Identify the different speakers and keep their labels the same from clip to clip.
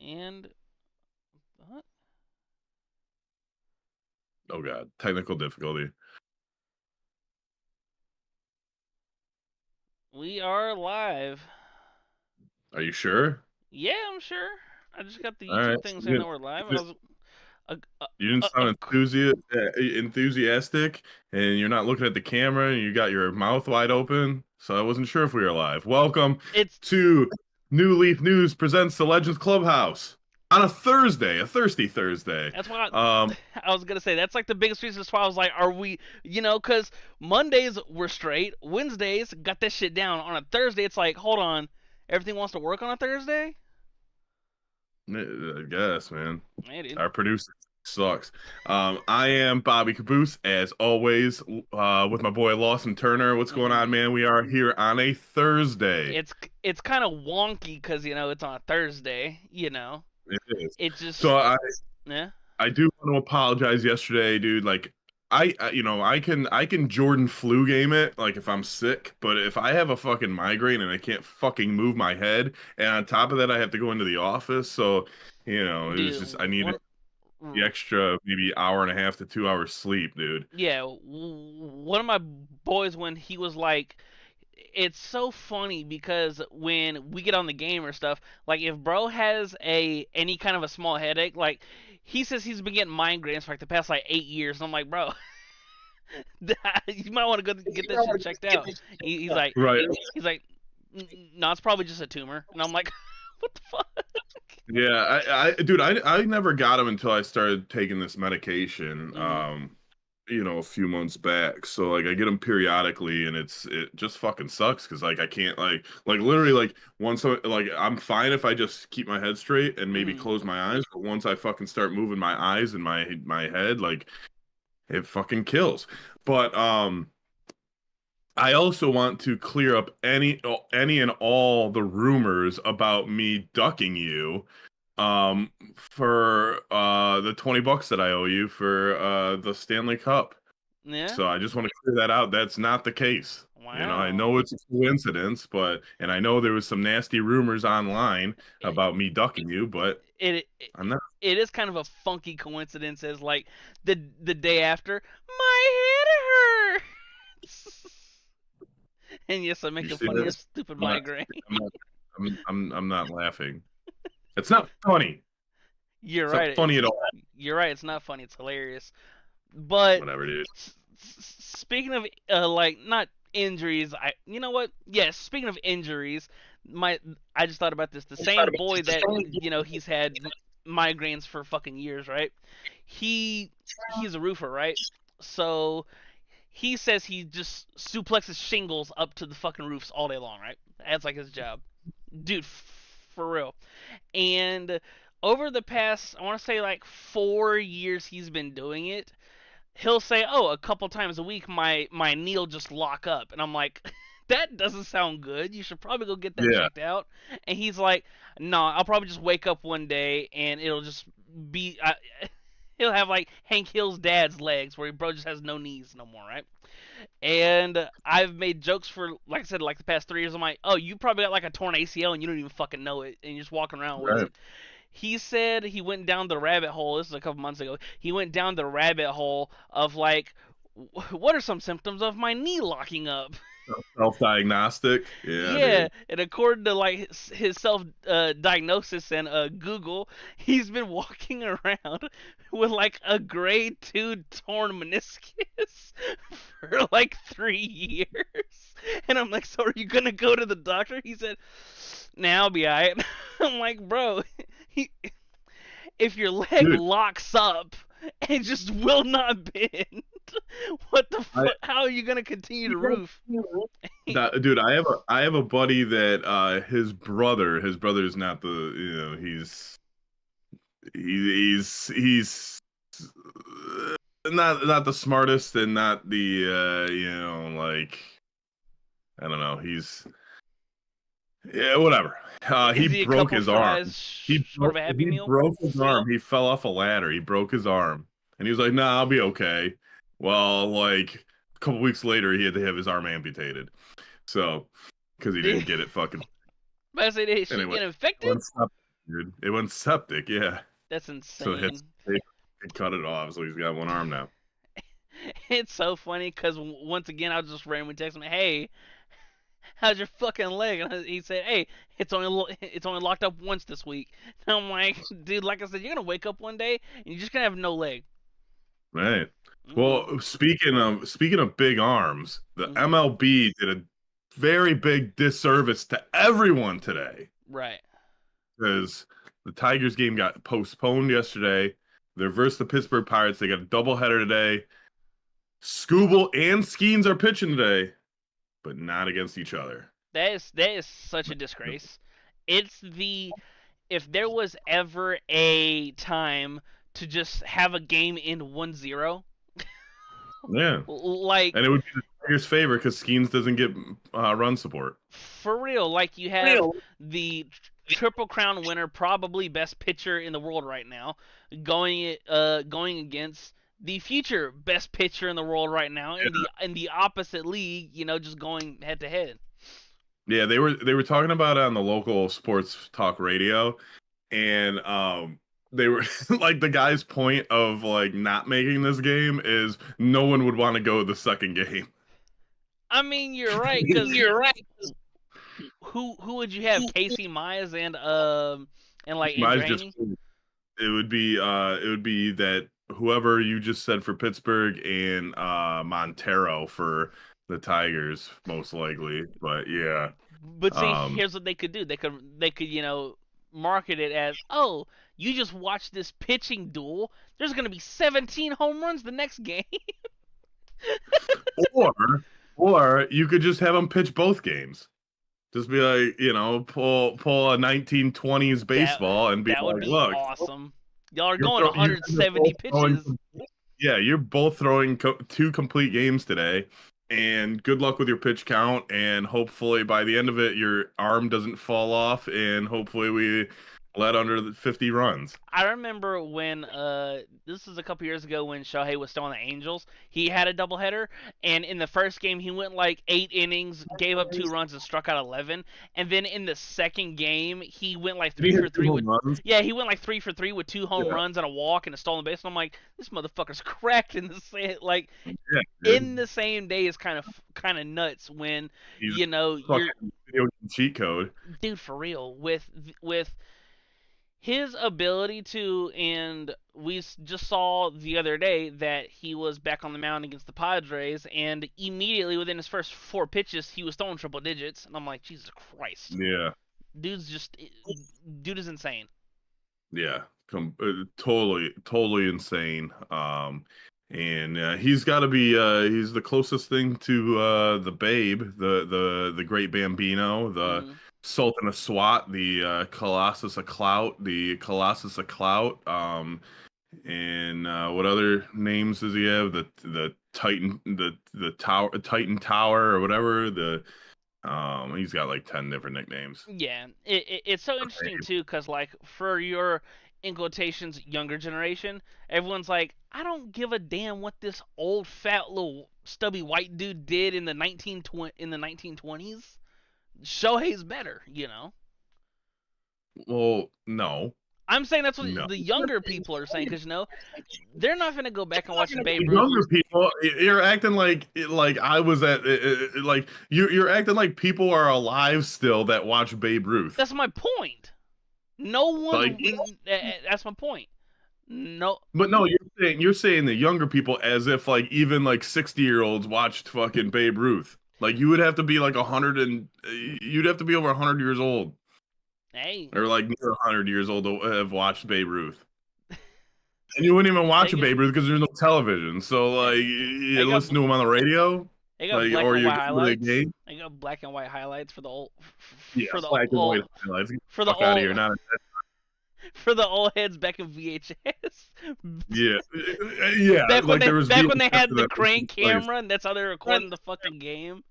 Speaker 1: And what?
Speaker 2: Oh god, technical difficulty.
Speaker 1: We are live.
Speaker 2: Are you sure?
Speaker 1: Yeah, I'm sure. I just got the
Speaker 2: All right.
Speaker 1: YouTube thing saying that we're live. I was, uh, uh,
Speaker 2: You didn't sound enthusiastic, and you're not looking at the camera, and you got your mouth wide open. So I wasn't sure if we were live. Welcome
Speaker 1: it's
Speaker 2: to New Leaf News presents the Legends Clubhouse on a Thursday, a thirsty Thursday.
Speaker 1: that's why
Speaker 2: Um,
Speaker 1: I was gonna say that's like the biggest reason. That's why I was like, are we? Because Mondays we're straight. Wednesdays got that shit down. On a Thursday, it's like, hold on, everything wants to work on a Thursday.
Speaker 2: I guess, man.
Speaker 1: Hey, dude.
Speaker 2: Our producer sucks. I am Bobby Kaboose, as always, with my boy Lawson Turner. What's going on,
Speaker 1: Mm,
Speaker 2: man? We are here on a Thursday.
Speaker 1: it's kind of wonky because it's on a Thursday.
Speaker 2: It is.
Speaker 1: It just
Speaker 2: So I
Speaker 1: yeah.
Speaker 2: I do want to apologize yesterday, dude. Like I can Jordan flu game it like if I'm sick, but if I have a fucking migraine and I can't fucking move my head, and on top of that I have to go into the office, so it was
Speaker 1: Dude,
Speaker 2: just I needed the extra maybe hour and a half to 2 hours sleep, dude.
Speaker 1: yeah, one of my boys when he was like, it's so funny because when we get on the game or stuff, like if bro has any kind of a small headache, like he says he's been getting migraines for like the past like 8 years, and I'm like, bro, you might want to go get that shit checked out. He's like,
Speaker 2: Right.
Speaker 1: he's like, no, it's probably just a tumor, and I'm like, what the fuck?
Speaker 2: Yeah, dude, I never got him until I started taking this medication,
Speaker 1: Mm-hmm.
Speaker 2: a few months back. So like I get them periodically, and it just fucking sucks because like I can't like literally like once like I'm fine if I just keep my head straight and maybe
Speaker 1: Mm-hmm.
Speaker 2: close my eyes, but once I fucking start moving my eyes and my head, like it fucking kills. But I also want to clear up any and all the rumors about me ducking you for the $20 that I owe you for the Stanley Cup.
Speaker 1: Yeah.
Speaker 2: So I just want to clear that out. That's not the case. I
Speaker 1: Wow.
Speaker 2: know it's a coincidence, and I know there was some nasty rumors online about me ducking you, but
Speaker 1: it, it
Speaker 2: I'm not.
Speaker 1: it is kind of a funky coincidence as like the day after my head hurts. And yes, I'm
Speaker 2: You
Speaker 1: making
Speaker 2: see
Speaker 1: fun of your
Speaker 2: this?
Speaker 1: stupid
Speaker 2: I'm not.
Speaker 1: migraine.
Speaker 2: I'm not. I'm not laughing. It's not funny.
Speaker 1: You're
Speaker 2: It's not
Speaker 1: right.
Speaker 2: funny at all.
Speaker 1: You're right. It's not funny. It's hilarious. But
Speaker 2: Whatever, dude.
Speaker 1: speaking of like not injuries, you know what? Yes. Speaking of injuries, I just thought about this. The same boy that he's had migraines for fucking years, right? He's a roofer, right? So he says he just suplexes shingles up to the fucking roofs all day long, right? That's like his job, dude, for real. And over the past, I want to say like 4 years, he's been doing it. He'll say, "Oh, a couple times a week, my knee will just lock up," and I'm like, "That doesn't sound good. You should probably go get that
Speaker 2: Yeah.
Speaker 1: checked out." And he's like, "No, I'll probably just wake up one day and it'll just be." He'll have like Hank Hill's dad's legs, where he bro just has no knees no more, right? And I've made jokes for, like I said, like the past 3 years. I'm like, oh, you probably got like a torn ACL and you don't even fucking know it, and you're just walking around with
Speaker 2: Right.
Speaker 1: it. He said he went down the rabbit hole. This is a couple months ago. He went down the rabbit hole of like, what are some symptoms of my knee locking up?
Speaker 2: Self-diagnostic. Yeah,
Speaker 1: Yeah,
Speaker 2: dude.
Speaker 1: and according to like his self diagnosis and Google, he's been walking around with like a grade 2 torn meniscus for like 3 years. And I'm like, so are you gonna go to the doctor? He said, "Nah, I'll be alright." I'm like, bro, he, if your leg
Speaker 2: Dude,
Speaker 1: locks up and just will not bend, what the
Speaker 2: I
Speaker 1: fuck? How are you gonna continue to roof?
Speaker 2: dude, I have a buddy that his brother is not the he's not the smartest and not the like I don't know, whatever. He
Speaker 1: Is he a
Speaker 2: broke
Speaker 1: couple
Speaker 2: his arm.
Speaker 1: fries
Speaker 2: He
Speaker 1: short of
Speaker 2: broke
Speaker 1: a Happy
Speaker 2: he
Speaker 1: Meal?
Speaker 2: broke his arm. He fell off a ladder. He broke his arm. And he was like, "Nah, I'll be okay." Well, like a couple weeks later he had to have his arm amputated. So, because he didn't
Speaker 1: Did
Speaker 2: get it fucking
Speaker 1: I say did shit
Speaker 2: anyway.
Speaker 1: get infected?
Speaker 2: Let's stop. dude. It went septic, yeah.
Speaker 1: That's
Speaker 2: So
Speaker 1: insane.
Speaker 2: they cut it off, so he's got one arm now.
Speaker 1: It's so funny because once again I was just randomly texting him, "Hey, how's your fucking leg?" And he said, "Hey, it's only locked up once this week." And I'm like, "Dude, like I said, you're gonna wake up one day and you're just gonna have no leg."
Speaker 2: Right.
Speaker 1: Mhm.
Speaker 2: Well, speaking of big arms, the
Speaker 1: Mhm.
Speaker 2: MLB did a very big disservice to everyone today
Speaker 1: Right.
Speaker 2: because the Tigers game got postponed yesterday. They're versus the Pittsburgh Pirates. They got a doubleheader today. Scooble and Skeens are pitching today, but not against each other.
Speaker 1: That is such a disgrace. It's the if there was ever a time to just have a game end 1-0,
Speaker 2: Yeah,
Speaker 1: like
Speaker 2: and it would be the Tigers' favor because Skeens doesn't get run support.
Speaker 1: for real, like you have the triple crown winner, probably best pitcher in the world right now, going against the future best pitcher in the world right now in the opposite league, just going head to head.
Speaker 2: Yeah, they were talking about it on the local sports talk radio, and they were like the guy's point of like not making this game is no one would want to go the second game.
Speaker 1: I mean, you're right, because
Speaker 2: You're right.
Speaker 1: who would you have? Casey Mize and like
Speaker 2: Mine's just
Speaker 1: Indrani?
Speaker 2: it would be that whoever you just said for Pittsburgh and Montero for the Tigers most likely, but yeah.
Speaker 1: But see,
Speaker 2: Um
Speaker 1: here's what they could do. They could market it as, oh, you just watch this pitching duel. There's gonna be 17 home runs the next game.
Speaker 2: or or you could just have them pitch both games. Just be like, pull a 1920s
Speaker 1: that
Speaker 2: baseball and be
Speaker 1: that would
Speaker 2: like,
Speaker 1: be
Speaker 2: look,
Speaker 1: awesome. Y'all are
Speaker 2: you're
Speaker 1: going
Speaker 2: you guys are both
Speaker 1: 170
Speaker 2: throwing,
Speaker 1: pitches.
Speaker 2: yeah, you're both throwing two complete games today, and good luck with your pitch count, and hopefully by the end of it, your arm doesn't fall off, and hopefully we let under the 50 runs.
Speaker 1: I remember when this was a couple years ago when Shohei was still on the Angels. He had a doubleheader, and in the first game he went like 8 innings, gave up 2 runs, and struck out 11. And then in the second game he went like
Speaker 2: He
Speaker 1: three for
Speaker 2: hit two
Speaker 1: three
Speaker 2: home
Speaker 1: with
Speaker 2: runs.
Speaker 1: he went like 3 for 3 with two home
Speaker 2: Yeah,
Speaker 1: runs and a walk and a stolen base. And I'm like, this motherfucker's cracked in the same
Speaker 2: yeah,
Speaker 1: in
Speaker 2: dude.
Speaker 1: the same day is kind of nuts when
Speaker 2: He's
Speaker 1: you're
Speaker 2: fucking video game cheat code.
Speaker 1: dude for real with his ability to, and we just saw the other day that he was back on the mound against the Padres, and immediately within his first 4 pitches, he was throwing triple digits, and I'm like, Jesus Christ,
Speaker 2: Yeah.
Speaker 1: dude is insane.
Speaker 2: Yeah, totally insane. And he's got to be he's the closest thing to the Babe, the great Bambino, the
Speaker 1: Hmm.
Speaker 2: Sultan of SWAT, the Colossus of Clout, the Colossus of Clout. And what other names does he have? The Titan, the Tower, Titan Tower, or whatever. He's got like 10 different nicknames.
Speaker 1: Yeah, it's so interesting too, cause like for your in quotations younger generation, everyone's like, I don't give a damn what this old fat little stubby white dude did in the 1920s. Shohei's better.
Speaker 2: Well, no.
Speaker 1: I'm saying that's what
Speaker 2: No.
Speaker 1: the younger people are saying, because they're not gonna go back and watch Babe Ruth.
Speaker 2: Younger people, you're acting like I was at like you're acting like people are alive still that watch Babe Ruth.
Speaker 1: That's my point. No
Speaker 2: Like,
Speaker 1: one. That's my point. No,
Speaker 2: but no, you're saying the younger people as if like even like 60-year-olds watched fucking Babe Ruth. Like you would have to be like 100 and you'd have to be over 100 years old
Speaker 1: hey,
Speaker 2: or like near 100 years old to have watched Babe Ruth. And you wouldn't even watch
Speaker 1: they
Speaker 2: a
Speaker 1: got
Speaker 2: Babe Ruth because there's no television. So like
Speaker 1: they
Speaker 2: you
Speaker 1: got
Speaker 2: listen to him on the radio,
Speaker 1: they got
Speaker 2: like
Speaker 1: black
Speaker 2: or
Speaker 1: and
Speaker 2: you
Speaker 1: white
Speaker 2: go to the
Speaker 1: highlights.
Speaker 2: game.
Speaker 1: They got black and white highlights for the old
Speaker 2: Yeah,
Speaker 1: for the
Speaker 2: black and white
Speaker 1: old
Speaker 2: highlights. Get
Speaker 1: for
Speaker 2: the
Speaker 1: the
Speaker 2: fuck out of
Speaker 1: old
Speaker 2: here. Not
Speaker 1: for the old heads back in VHS.
Speaker 2: yeah, yeah. Like there was
Speaker 1: back when they
Speaker 2: VHS
Speaker 1: had the
Speaker 2: that was in
Speaker 1: crank
Speaker 2: place.
Speaker 1: camera, and that's how they're recording the fucking game.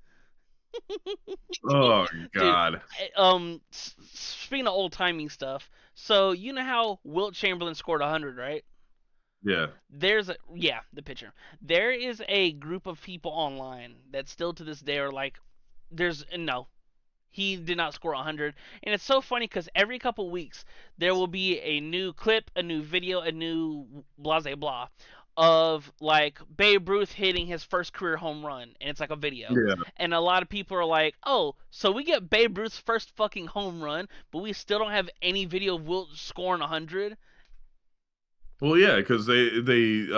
Speaker 2: Oh
Speaker 1: Dude,
Speaker 2: God.
Speaker 1: speaking of old timey stuff, so you know how Wilt Chamberlain scored 100, right?
Speaker 2: Yeah.
Speaker 1: The pitcher. There is a group of people online that still to this day are like, there's no. He did not score 100. And it's so funny because every couple weeks there will be a new clip, a new video, a new blah blah blah of like Babe Ruth hitting his first career home run, and it's like a video.
Speaker 2: Yeah.
Speaker 1: And a lot of people are like, "Oh, so we get Babe Ruth's first fucking home run, but we still don't have any video of Wilt scoring 100?"
Speaker 2: Well, yeah, because you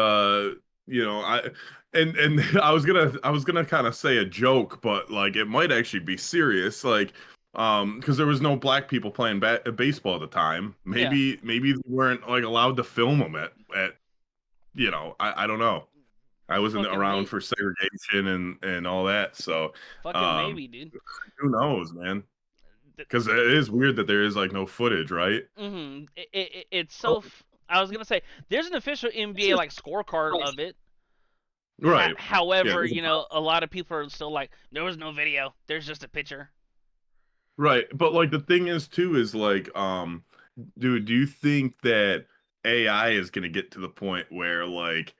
Speaker 2: know, and I was gonna kind of say a joke, but like it might actually be serious, like because there was no black people playing baseball at the time.
Speaker 1: Yeah,
Speaker 2: Maybe they weren't like allowed to film them at you know, I don't know. I wasn't
Speaker 1: fucking
Speaker 2: around
Speaker 1: maybe,
Speaker 2: for segregation and all that, so
Speaker 1: fucking
Speaker 2: um,
Speaker 1: maybe, dude.
Speaker 2: who knows, man? Because it is weird that there is like no footage, right?
Speaker 1: It's so. I was gonna say there's an official NBA like scorecard of it.
Speaker 2: Right. Yeah.
Speaker 1: However, a lot of people are still like, there was no video. There's just a picture.
Speaker 2: Right. But like the thing is too is like dude, do you think that AI is going to get to the point where like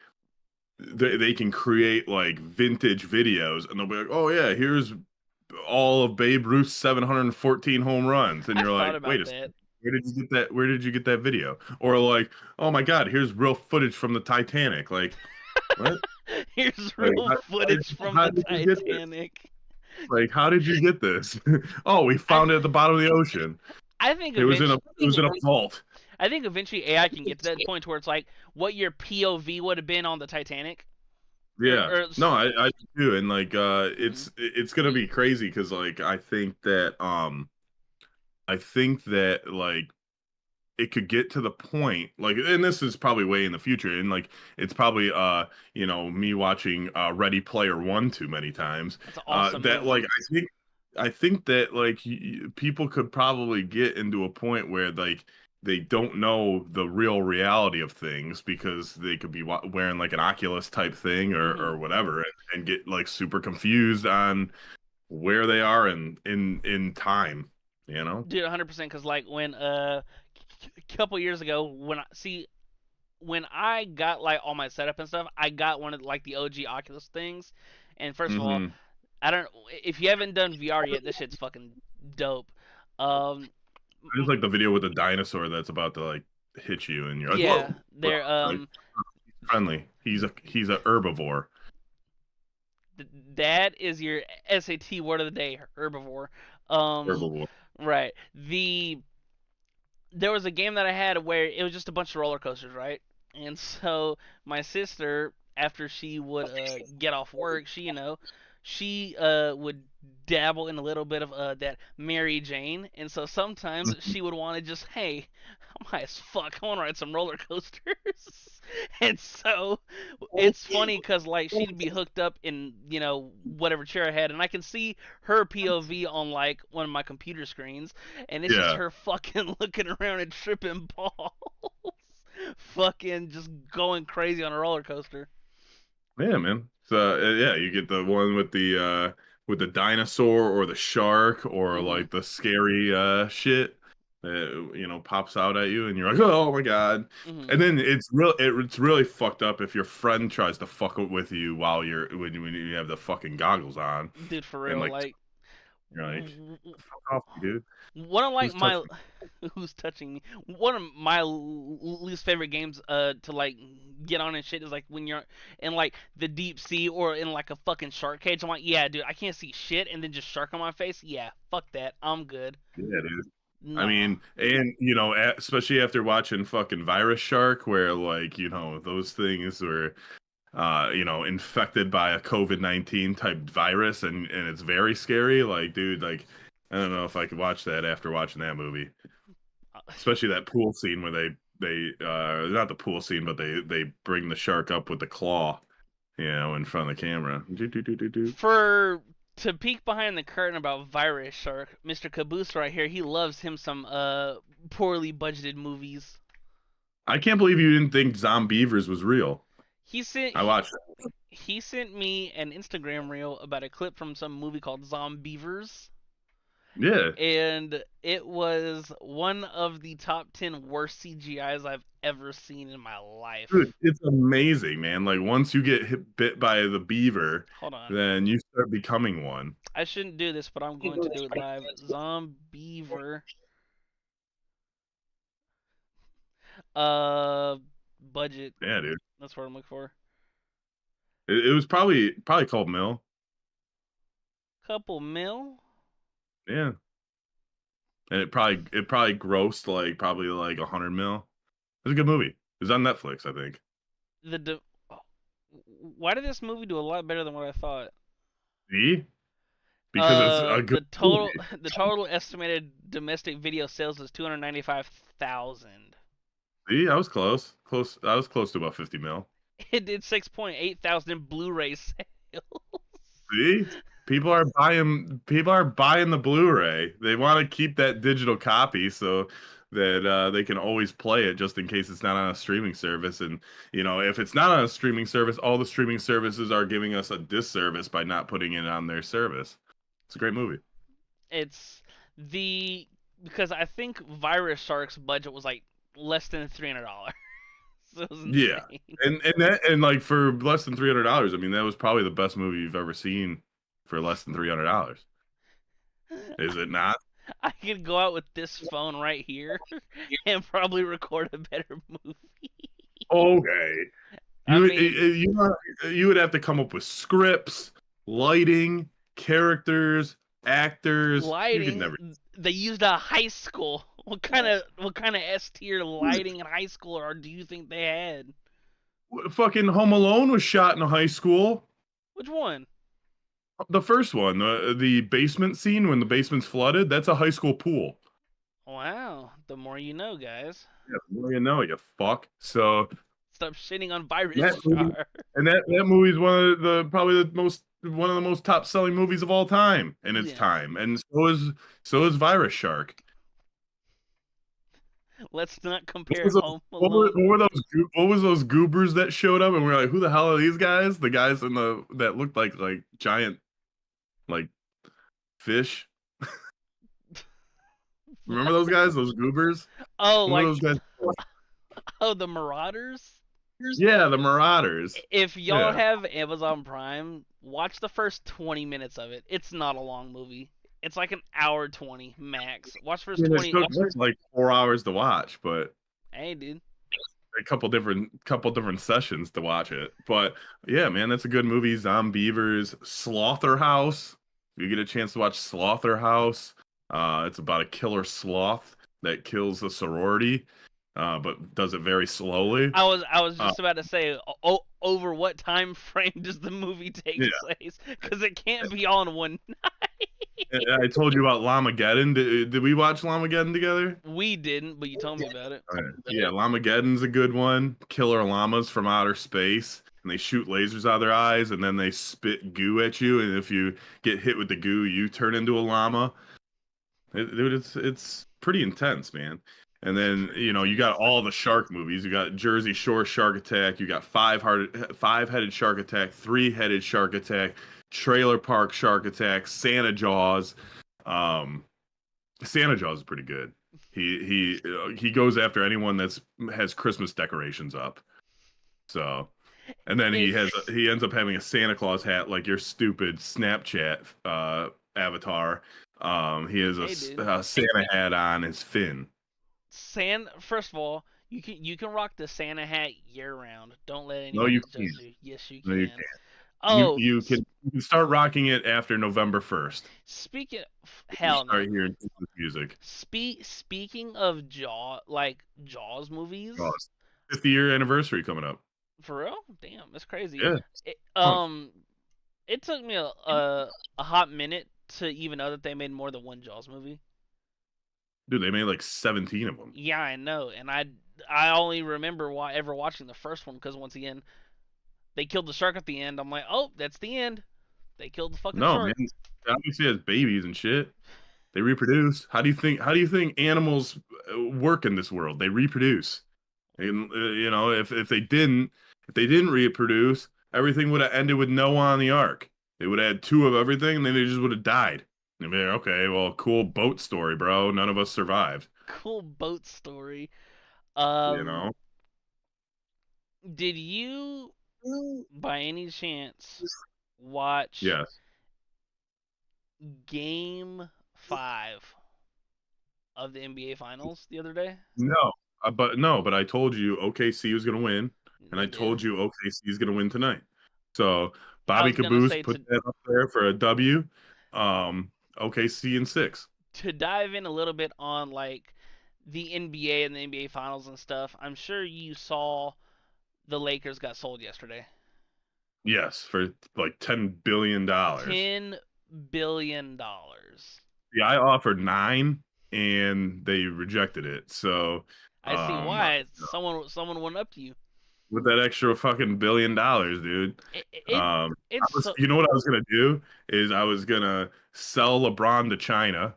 Speaker 2: they can create like vintage videos and they'll be like, "Oh yeah, here's all of Babe Ruth's 714 home runs." And
Speaker 1: I've
Speaker 2: you're
Speaker 1: thought
Speaker 2: like, "Wait
Speaker 1: about
Speaker 2: a
Speaker 1: that.
Speaker 2: second. Where did you get that? Where did you get that video?" Or like, "Oh my God, here's real footage from the Titanic." Like, what?
Speaker 1: Here's
Speaker 2: Like,
Speaker 1: real footage from
Speaker 2: how
Speaker 1: the
Speaker 2: did you get this?
Speaker 1: Titanic.
Speaker 2: Like, how did you get this? Oh, we
Speaker 1: I
Speaker 2: found it at the bottom of the ocean.
Speaker 1: I think
Speaker 2: It
Speaker 1: eventually
Speaker 2: was in a vault.
Speaker 1: I think eventually AI can get to that point where it's like what your POV would have been on the Titanic,
Speaker 2: Yeah.
Speaker 1: or
Speaker 2: No, I do, and like
Speaker 1: mhm.
Speaker 2: it's gonna be crazy because like I think that like it could get to the point like, and this is probably way in the future, and like it's probably you know, me watching Ready Player One too many times,
Speaker 1: That's an awesome
Speaker 2: that like
Speaker 1: movie.
Speaker 2: I think that like people could probably get into a point where like they don't know the real reality of things because they could be wearing like an Oculus type thing
Speaker 1: Hmm.
Speaker 2: or whatever, and get like super confused on where they are in time, you know?
Speaker 1: Dude, 100%. Because like when a couple years ago when I got like all my setup and stuff, I got one of like the OG Oculus things. And first of all,
Speaker 2: Mm-hmm.
Speaker 1: I don't. If you haven't done VR yet, this shit's fucking dope. Um,
Speaker 2: I just like the video with the dinosaur that's about to like hit you, and you're like,
Speaker 1: yeah,
Speaker 2: "Whoa!" But
Speaker 1: they're
Speaker 2: like friendly. He's a herbivore.
Speaker 1: that is your SAT word of the day, herbivore. Um,
Speaker 2: Herbivore.
Speaker 1: right. There was a game that I had where it was just a bunch of roller coasters, right? And so my sister, after she would get off work, she would dabble in a little bit of that Mary Jane, and so sometimes she would want to just, hey, I'm high as fuck, I want to ride some roller coasters. And so it's funny because like she'd be hooked up in whatever chair I had, and I can see her POV on like one of my computer screens, and it's just
Speaker 2: Yeah.
Speaker 1: her fucking looking around and tripping balls, fucking just going crazy on a roller coaster.
Speaker 2: Yeah, man. So yeah, you get the one with the dinosaur or the shark or
Speaker 1: Hmm.
Speaker 2: like the scary shit that you know pops out at you and you're like, "Oh my God."
Speaker 1: Hmm.
Speaker 2: And then it's really fucked up if your friend tries to fuck with you while when you have the fucking goggles on
Speaker 1: Dude, for
Speaker 2: and
Speaker 1: real,
Speaker 2: like
Speaker 1: like
Speaker 2: you're like, "Fuck off, dude.
Speaker 1: one of like
Speaker 2: Who's
Speaker 1: my
Speaker 2: touching?"
Speaker 1: who's touching me. One of my least favorite games to like get on and shit is like when you're in like the deep sea or in like a fucking shark cage. I'm like, yeah, dude, I can't see shit, and then just shark on my face. Yeah, fuck that. I'm good.
Speaker 2: Yeah, dude. I
Speaker 1: Nah.
Speaker 2: mean, and you know, especially after watching fucking Virus Shark, where like you know those things were, you know, infected by a COVID-19 type virus, and it's very scary. Like, dude, like I don't know if I could watch that after watching that movie, especially that pool scene where they not the pool scene, but they bring the shark up with the claw, you know, in front of the camera. Do, do, do, do, do.
Speaker 1: For to peek behind the curtain about Virus Shark, Mr. Caboose right here, he loves him some poorly budgeted movies.
Speaker 2: I can't believe you didn't think Zombievers was real.
Speaker 1: He sent
Speaker 2: I
Speaker 1: he
Speaker 2: watched
Speaker 1: he sent me an Instagram reel about a clip from some movie called Zombievers,
Speaker 2: Yeah.
Speaker 1: And it was one of the top 10 worst CGIs I've ever seen in my
Speaker 2: Dude,
Speaker 1: life.
Speaker 2: it's amazing, man. Like once you get bit by the beaver,
Speaker 1: Hold on.
Speaker 2: then you start becoming one.
Speaker 1: I shouldn't do this, but I'm going to do it live. Zombiever. Uh, budget.
Speaker 2: Yeah, dude.
Speaker 1: That's what I'm looking for.
Speaker 2: It was probably called Mill.
Speaker 1: Couple mil.
Speaker 2: Yeah. And it probably grossed like probably like 100 mil. It was a good movie. It was on Netflix, I think.
Speaker 1: The why did this movie do a lot better than what I thought?
Speaker 2: See? Because it's a good
Speaker 1: The
Speaker 2: movie.
Speaker 1: total the total estimated domestic video sales is 295,000.
Speaker 2: See, I was close. Close. I was close to about 50 mil.
Speaker 1: It did 6.8 thousand in Blu-ray sales.
Speaker 2: See? People are buying the Blu-ray. They want to keep that digital copy so that they can always play it just in case it's not on a streaming service. And if it's not on a streaming service, all the streaming services are giving us a disservice by not putting it on their service. It's a great movie.
Speaker 1: It's the because I think Virus Shark's budget was like less than $300. So it was
Speaker 2: Yeah,
Speaker 1: insane.
Speaker 2: and like for less than $300, I mean that was probably the best movie you've ever seen for less than $300. Is it not?
Speaker 1: I could go out with this phone right here and probably record a better movie.
Speaker 2: Okay.
Speaker 1: I
Speaker 2: You
Speaker 1: mean,
Speaker 2: you would have to come up with scripts, lighting, characters, actors. You could
Speaker 1: lighting.
Speaker 2: never.
Speaker 1: They used a high school. What kind of S tier lighting in high school or do you think they had?
Speaker 2: Fucking Home Alone was shot in a high school.
Speaker 1: Which one?
Speaker 2: The first one, the basement scene when the basement's flooded, that's a high school pool.
Speaker 1: Wow, the more you know, guys.
Speaker 2: Yeah, well, you fuck. So
Speaker 1: Stop shitting on Virus
Speaker 2: that movie,
Speaker 1: Star.
Speaker 2: and that movie is one of the most top selling movies of all time in its
Speaker 1: Yeah.
Speaker 2: time, and so is Virus Shark.
Speaker 1: Let's not
Speaker 2: What
Speaker 1: compare
Speaker 2: was those,
Speaker 1: Home Alone.
Speaker 2: what was those goobers that showed up and we are like, who the hell are these guys? The guys in the that looked like giant like fish. Remember those guys? Those goobers?
Speaker 1: Oh,
Speaker 2: Who were
Speaker 1: like
Speaker 2: those guys?
Speaker 1: the Marauders.
Speaker 2: Yeah, the Marauders.
Speaker 1: If y'all
Speaker 2: Yeah.
Speaker 1: have Amazon Prime, watch the first 20 minutes of it. It's not a long movie. It's like an hour 20 max. Watch
Speaker 2: I
Speaker 1: first
Speaker 2: mean, it
Speaker 1: 20.
Speaker 2: took like 4 hours to watch, but
Speaker 1: Hey, dude.
Speaker 2: a couple different sessions to watch it. But yeah, man, that's a good movie. Zombievers, Slaughterhouse. If you get a chance to watch Slaughterhouse, it's about a killer sloth that kills the sorority, but does it very slowly.
Speaker 1: I was
Speaker 2: Uh,
Speaker 1: just about to say, over what time frame does the movie take
Speaker 2: yeah,
Speaker 1: place? Because it can't be all in one.
Speaker 2: I told you about Llamageddon. Did we watch Llamageddon together?
Speaker 1: We didn't, but you told me about it.
Speaker 2: Okay. Yeah, Llamageddon's a good one. Killer llamas from outer space, and they shoot lasers out of their eyes, and then they spit goo at you. And if you get hit with the goo, you turn into a llama. Dude, it's pretty intense, man. And then you got all the shark movies. You got Jersey Shore Shark Attack. You got five-headed Shark Attack, three-headed Shark Attack, Trailer Park Shark Attack, Santa Jaws. Um, Santa Jaws is pretty good. He goes after anyone that's has Christmas decorations up. So, and then
Speaker 1: It,
Speaker 2: he ends up having a Santa Claus hat like your stupid Snapchat avatar. He has
Speaker 1: hey, dude.
Speaker 2: a Santa hat on his fin.
Speaker 1: First of all, you can rock the Santa hat year round. Don't let
Speaker 2: No, you
Speaker 1: anybody
Speaker 2: can't.
Speaker 1: judge you. Yes, you
Speaker 2: No, you
Speaker 1: can.
Speaker 2: can't. You
Speaker 1: Oh,
Speaker 2: you can you can start rocking it after November 1st.
Speaker 1: speaking,
Speaker 2: You
Speaker 1: hell
Speaker 2: start
Speaker 1: no.
Speaker 2: hearing Christmas music.
Speaker 1: Speaking of Jaws
Speaker 2: Oh,
Speaker 1: movies,
Speaker 2: it's 50th year anniversary coming up.
Speaker 1: for real, damn, that's crazy.
Speaker 2: Yeah,
Speaker 1: It,
Speaker 2: month.
Speaker 1: it took me a hot minute to even know that they made more than one Jaws movie.
Speaker 2: Dude, they made like 17 of them.
Speaker 1: Yeah, I know, and I only remember ever watching the first one because once again they killed the shark at the end. I'm like, oh, that's the end. They killed the fucking
Speaker 2: No, man.
Speaker 1: shark.
Speaker 2: Obviously, has babies and shit. They reproduce. How do you think animals work in this world? They reproduce. And if they didn't reproduce, everything would have ended with Noah on the ark. They would have had two of everything, and then they just would have died. I mean, okay, well, cool boat story, bro. None of us survived.
Speaker 1: Cool boat story.
Speaker 2: You
Speaker 1: Um,
Speaker 2: know?
Speaker 1: did you, by any chance, watch
Speaker 2: Yes.
Speaker 1: Game 5 of the NBA Finals the other day?
Speaker 2: No, but I told you OKC was gonna win, and I
Speaker 1: They did.
Speaker 2: told you OKC is gonna win tonight. So
Speaker 1: I
Speaker 2: Bobby
Speaker 1: was gonna
Speaker 2: Caboose
Speaker 1: say
Speaker 2: put that up there for a W. OKC in 6.
Speaker 1: to dive in a little bit on like the NBA and the NBA Finals and stuff. I'm sure you saw the Lakers got sold yesterday.
Speaker 2: Yes, for like $10 billion.
Speaker 1: $10 billion.
Speaker 2: Yeah, I offered 9, and they rejected it. So,
Speaker 1: I see
Speaker 2: um,
Speaker 1: why. Someone went up to you.
Speaker 2: with that extra fucking $1 billion, dude.
Speaker 1: It it's so
Speaker 2: You know what I was gonna do is I was gonna sell LeBron to China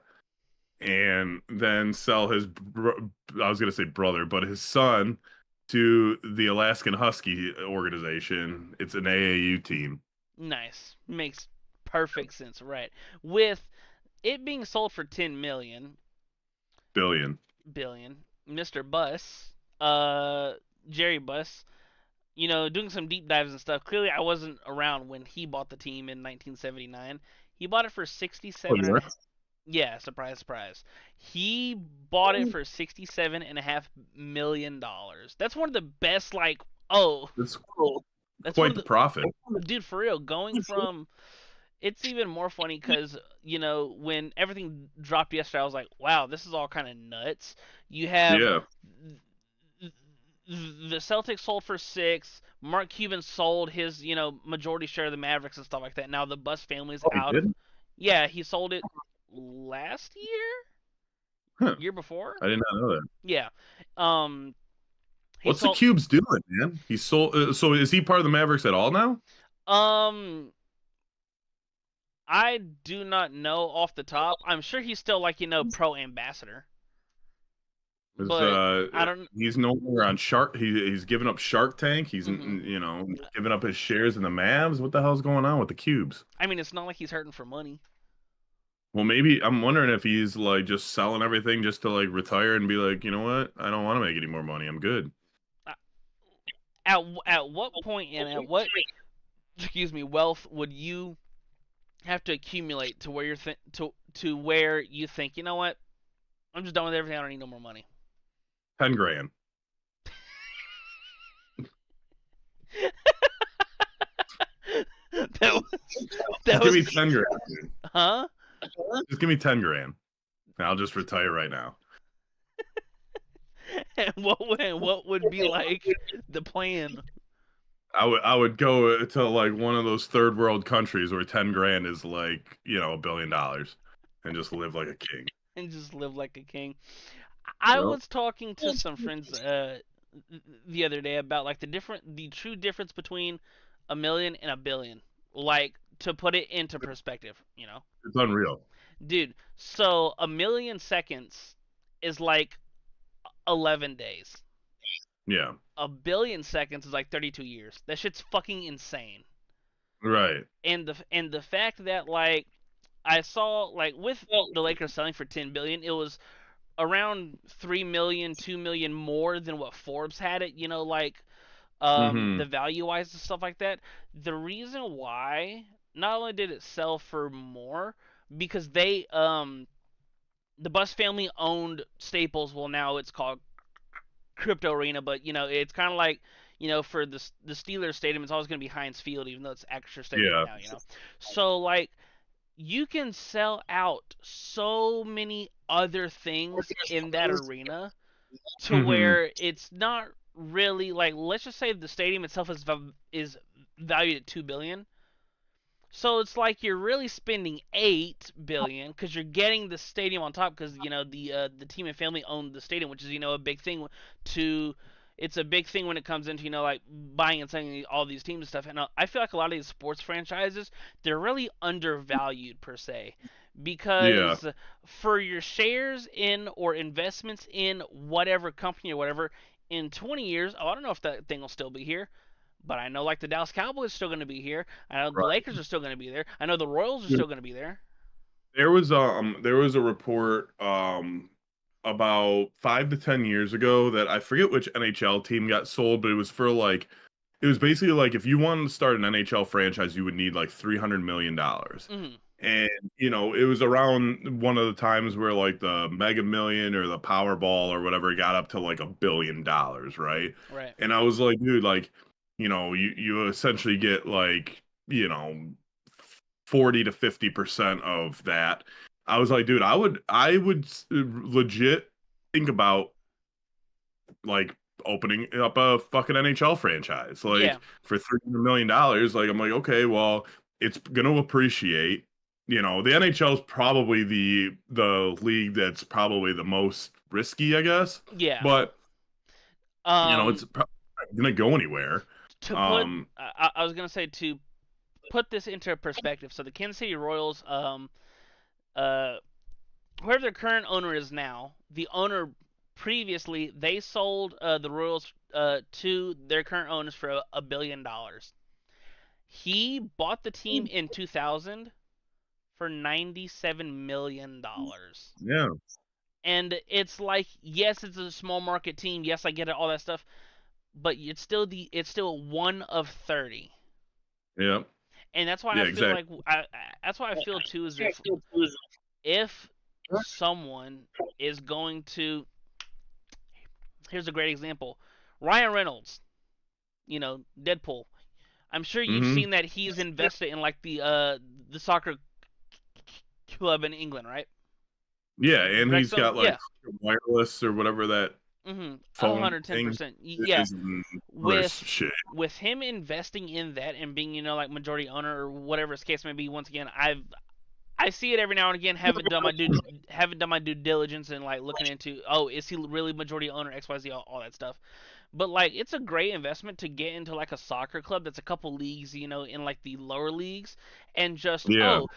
Speaker 2: and then sell I was gonna say brother, but his son to the Alaskan Husky organization. It's an AAU team.
Speaker 1: nice. Makes perfect sense, right? With it being sold for
Speaker 2: Billion.
Speaker 1: billion, Mr. Buss, Jerry Buss, doing some deep dives and stuff. Clearly, I wasn't around when he bought the team in 1979. He bought it for
Speaker 2: Oh,
Speaker 1: 67
Speaker 2: yeah.
Speaker 1: and a half. Yeah, surprise, surprise. He bought it for $67.5 million. That's one of the best. Like, oh,
Speaker 2: It's
Speaker 1: that's one
Speaker 2: quite
Speaker 1: of
Speaker 2: the
Speaker 1: the
Speaker 2: profit.
Speaker 1: dude for real. Going from it's even more funny because when everything dropped yesterday, I was like, wow, this is all kind of nuts. You have
Speaker 2: Yeah.
Speaker 1: the Celtics sold for 6. Mark Cuban sold his majority share of the Mavericks and stuff like that. Now the Buss family's
Speaker 2: Oh, he
Speaker 1: out of.
Speaker 2: did?
Speaker 1: Yeah, he sold it last
Speaker 2: Huh.
Speaker 1: year before.
Speaker 2: I did not know that.
Speaker 1: Yeah, um, he
Speaker 2: What's the
Speaker 1: sold.
Speaker 2: Cubes doing, man? He's sold. So is he part of the Mavericks at all now?
Speaker 1: Um, I do not know off the top. I'm sure he's still like pro ambassador,
Speaker 2: Because
Speaker 1: but I don't.
Speaker 2: he's no longer on Shark. He's given up Shark Tank. He's
Speaker 1: Hmm.
Speaker 2: given up his shares in the Mavs. What the hell's going on with the Cubes?
Speaker 1: I mean, it's not like he's hurting for money.
Speaker 2: Well, maybe I'm wondering if he's like just selling everything just to like retire and be like, you know what? I don't want to make any more money. I'm good.
Speaker 1: Uh, at what point and at what wealth would you have to accumulate to where to where you think what, I'm just done with everything. I don't need no more money.
Speaker 2: 10 grand.
Speaker 1: that was that
Speaker 2: Just give
Speaker 1: was
Speaker 2: me 10 grand, dude.
Speaker 1: huh?
Speaker 2: Just give me 10 grand. And I'll just retire right now.
Speaker 1: And what would be like the plan?
Speaker 2: I would go to like one of those third world countries where 10 grand is like, $1 billion, and just live like a king.
Speaker 1: And just live like a king. I
Speaker 2: Yep.
Speaker 1: was talking to some friends the other day about like the true difference between a million and a billion. Like to put it into perspective.
Speaker 2: It's unreal.
Speaker 1: Dude, so a million seconds is like 11 days.
Speaker 2: Yeah.
Speaker 1: A billion seconds is like 32 years. That shit's fucking insane.
Speaker 2: Right.
Speaker 1: And the fact that like I saw like with the Lakers selling for 10 billion, it was around 3 million, 2 million more than what Forbes had it, like
Speaker 2: Mm-hmm.
Speaker 1: the value wise and stuff like that. The reason why not only did it sell for more because the Buss family owned Staples. Well, now it's called Crypto Arena, but it's kind of like for the Steelers stadium, it's always going to be Heinz Field, even though it's Acrisure Stadium
Speaker 2: Yeah.
Speaker 1: now. So like you can sell out so many other things in that arena to
Speaker 2: Mm-hmm.
Speaker 1: where it's not really like, let's just say the stadium itself is valued at 2 billion. So it's like you're really spending 8 billion because you're getting the stadium on top because the team and family own the stadium, which is a big thing to. It's a big thing when it comes into like buying and selling all these teams and stuff. And I feel like a lot of these sports franchises, they're really undervalued per se
Speaker 2: Yeah.
Speaker 1: because for your shares in or investments in whatever company or whatever in 20 years, I don't know if that thing will still be here. But I know like the Dallas Cowboys are still going to be here. I know the
Speaker 2: Right.
Speaker 1: Lakers are still going to be there. I know the Royals are still going to be there.
Speaker 2: There was a report about 5 to 10 years ago that I forget which NHL team got sold, but it was for like it was basically like if you wanted to start an NHL franchise, you would need like $300 million.
Speaker 1: Mm-hmm.
Speaker 2: And it was around one of the times where like the Mega Million or the Powerball or whatever got up to like $1 billion, right?
Speaker 1: Right.
Speaker 2: And I was like, dude, like, you essentially get like, 40 to 50% of that. I was like, dude, I would legit think about like opening up a fucking NHL franchise,
Speaker 1: Yeah.
Speaker 2: like for $300 million. Like, I'm like, okay, well, it's gonna appreciate. The NHL is probably the league that's probably the most risky, I guess.
Speaker 1: Yeah.
Speaker 2: But
Speaker 1: Um.
Speaker 2: it's probably not gonna go anywhere.
Speaker 1: To put,
Speaker 2: Um,
Speaker 1: I was gonna say to put this into perspective. So the Kansas City Royals, uh, whoever their current owner is now, the owner previously they sold the Royals to their current owners for $1 billion. He bought the team in 2000 for $97 million.
Speaker 2: yeah,
Speaker 1: And it's like, yes, it's a small market team. Yes, I get it, all that stuff. But it's still one of 30.
Speaker 2: yeah,
Speaker 1: And that's why I
Speaker 2: yeah,
Speaker 1: feel
Speaker 2: exactly.
Speaker 1: like that's why I feel too is if someone is going to, here's a great example, Ryan Reynolds, Deadpool. I'm sure you've
Speaker 2: Hmm.
Speaker 1: seen that he's invested in like the soccer club in England, right?
Speaker 2: Yeah, and he's
Speaker 1: Wrexham,
Speaker 2: got like
Speaker 1: yeah.
Speaker 2: wireless or whatever that phone thing
Speaker 1: 110%. Yeah,
Speaker 2: is and other
Speaker 1: with
Speaker 2: shit.
Speaker 1: with him investing in that and being like majority owner or whatever his case may be. Once again, I see it every now and again. Haven't done my due diligence and like looking into, oh, is he really majority owner, XYZ, all that stuff. But like, it's a great investment to get into like a soccer club that's a couple leagues, in like the lower leagues, and just,
Speaker 2: Yeah,
Speaker 1: oh,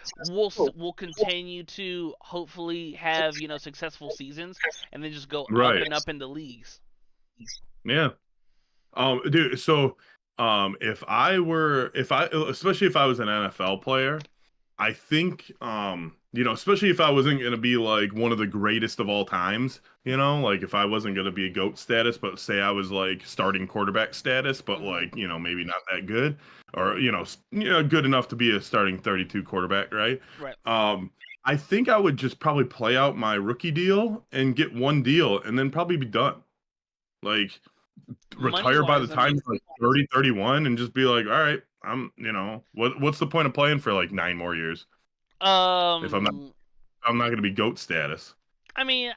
Speaker 1: we'll continue to hopefully have successful seasons, and then just go up
Speaker 2: right.
Speaker 1: and up in the leagues.
Speaker 2: Yeah. Dude, so especially if I was an NFL player, I think especially if I wasn't gonna be like one of the greatest of all times, like if I wasn't gonna be a GOAT status, but say I was like starting quarterback status, but
Speaker 1: Hmm.
Speaker 2: like, maybe not that good, or good enough to be a starting 32 quarterback, right?
Speaker 1: Right.
Speaker 2: Um, I think I would just probably play out my rookie deal and get one deal and then probably be done. Like
Speaker 1: Money
Speaker 2: retire by the
Speaker 1: wise, I
Speaker 2: time
Speaker 1: mean,
Speaker 2: you're like 30, 31 and just be like, all right, what's the point of playing for like 9 more years if
Speaker 1: um,
Speaker 2: I'm not going to be GOAT status.
Speaker 1: I mean,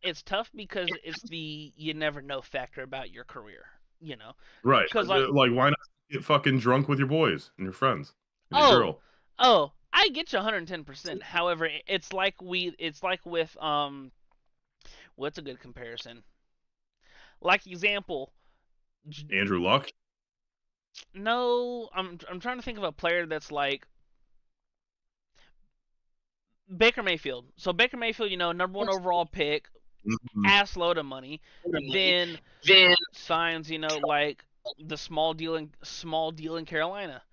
Speaker 1: it's tough because it's the you never know factor about your career,
Speaker 2: Right.
Speaker 1: because like,
Speaker 2: Like, why not get fucking drunk with your boys and your friends and your
Speaker 1: oh,
Speaker 2: girl?
Speaker 1: I get you 110%. However, it's like with what's a good comparison? Like example,
Speaker 2: Andrew Luck.
Speaker 1: no, I'm trying to think of a player that's like Baker Mayfield. So Baker Mayfield, number one overall pick,
Speaker 2: Mhm.
Speaker 1: ass load of money, then signs, like the small deal in Carolina,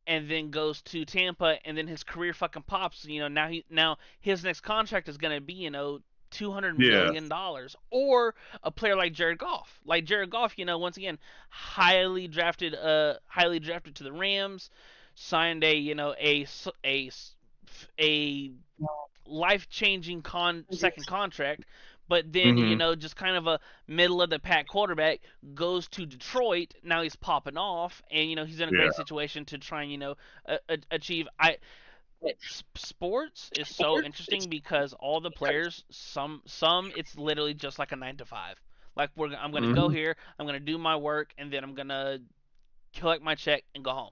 Speaker 1: and then goes to Tampa, and then his career fucking pops. Now his next contract is gonna be
Speaker 2: Yeah.
Speaker 1: $200 million, or a player like Jared Goff. Like Jared Goff, once again, highly drafted to the Rams, signed a life changing second contract, but then
Speaker 2: Hmm.
Speaker 1: just kind of a middle of the pack quarterback goes to Detroit. Now he's popping off, and he's in a
Speaker 2: Yeah.
Speaker 1: great situation to try and achieve. Sports is so interesting because all the players, some it's literally just like a 9 to 5. Like I'm gonna go
Speaker 2: Hmm.
Speaker 1: here, I'm gonna do my work, and then I'm gonna collect my check and go home.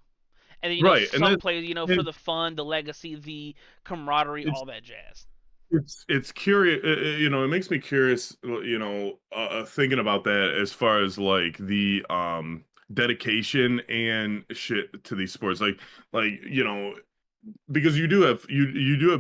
Speaker 1: And then
Speaker 2: Right. And
Speaker 1: some
Speaker 2: then
Speaker 1: players, for
Speaker 2: and
Speaker 1: the fun, the legacy, the camaraderie,
Speaker 2: it's
Speaker 1: all that jazz.
Speaker 2: it's curious, it makes me curious, thinking about that as far as like the dedication and shit to these sports, like because you do have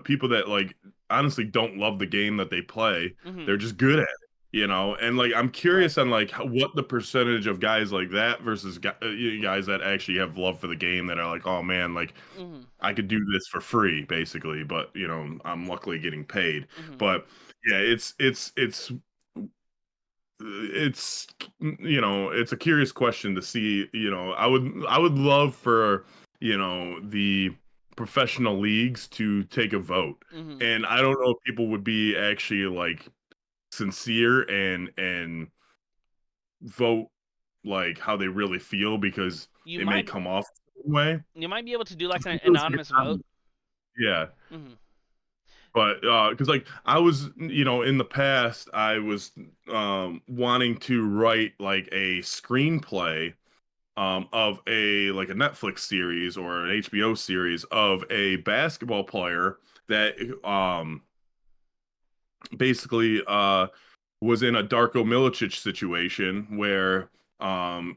Speaker 2: people that like honestly don't love the game that they play.
Speaker 1: Hmm.
Speaker 2: They're just good at it. you know, and like I'm curious on like what the percentage of guys like that versus guys that actually have love for the game that are like, oh man, like
Speaker 1: Mm-hmm.
Speaker 2: I could do this for free basically, but you know, I'm luckily getting paid.
Speaker 1: Mm-hmm.
Speaker 2: But yeah, it's you know, it's a curious question to see, you know, I would love for, you know, the professional leagues to take a vote.
Speaker 1: Mm-hmm.
Speaker 2: And I don't know if people would be actually like sincere and vote like how they really feel because
Speaker 1: You
Speaker 2: it may
Speaker 1: might
Speaker 2: come off the same way.
Speaker 1: you might be able to do like an
Speaker 2: Feels like
Speaker 1: anonymous
Speaker 2: it's not-
Speaker 1: vote.
Speaker 2: Yeah.
Speaker 1: Mm-hmm.
Speaker 2: But because like I was, you know, in the past, I was wanting to write like a screenplay of a like a Netflix series or an HBO series of a basketball player that basically was in a Darko Milicic situation where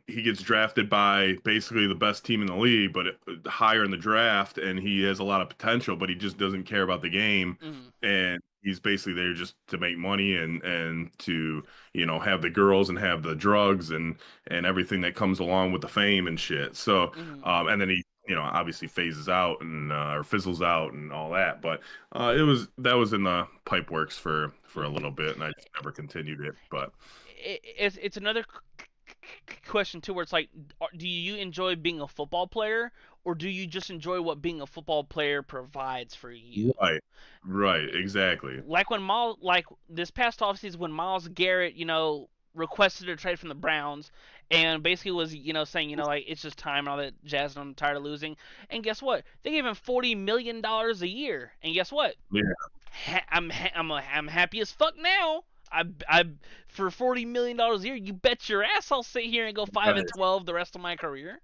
Speaker 2: he gets drafted by basically the best team in the league, but higher in the draft, and he has a lot of potential, but he just doesn't care about the game,
Speaker 1: Mm-hmm.
Speaker 2: and he's basically there just to make money and to you know have the girls and have the drugs and everything that comes along with the fame and shit. So
Speaker 1: Mm-hmm.
Speaker 2: and then he you know obviously phases out and or fizzles out and all that, but that was in the pipe works for a
Speaker 1: Mm-hmm.
Speaker 2: little bit, and I just never continued it. But
Speaker 1: It's another question too, where it's like, do you enjoy being a football player, or do you just enjoy what being a football player provides for you?
Speaker 2: right, right, exactly.
Speaker 1: Like when Miles, like this past offseason, when Miles Garrett, requested a trade from the Browns, and basically was, saying, like it's just time and all that jazz, and I'm tired of losing. And guess what? They gave him $40 million a year, and guess what?
Speaker 2: Yeah,
Speaker 1: I'm happy as fuck now. I for $40 million a year, you bet your ass I'll sit here and go 5-12 the rest of my career.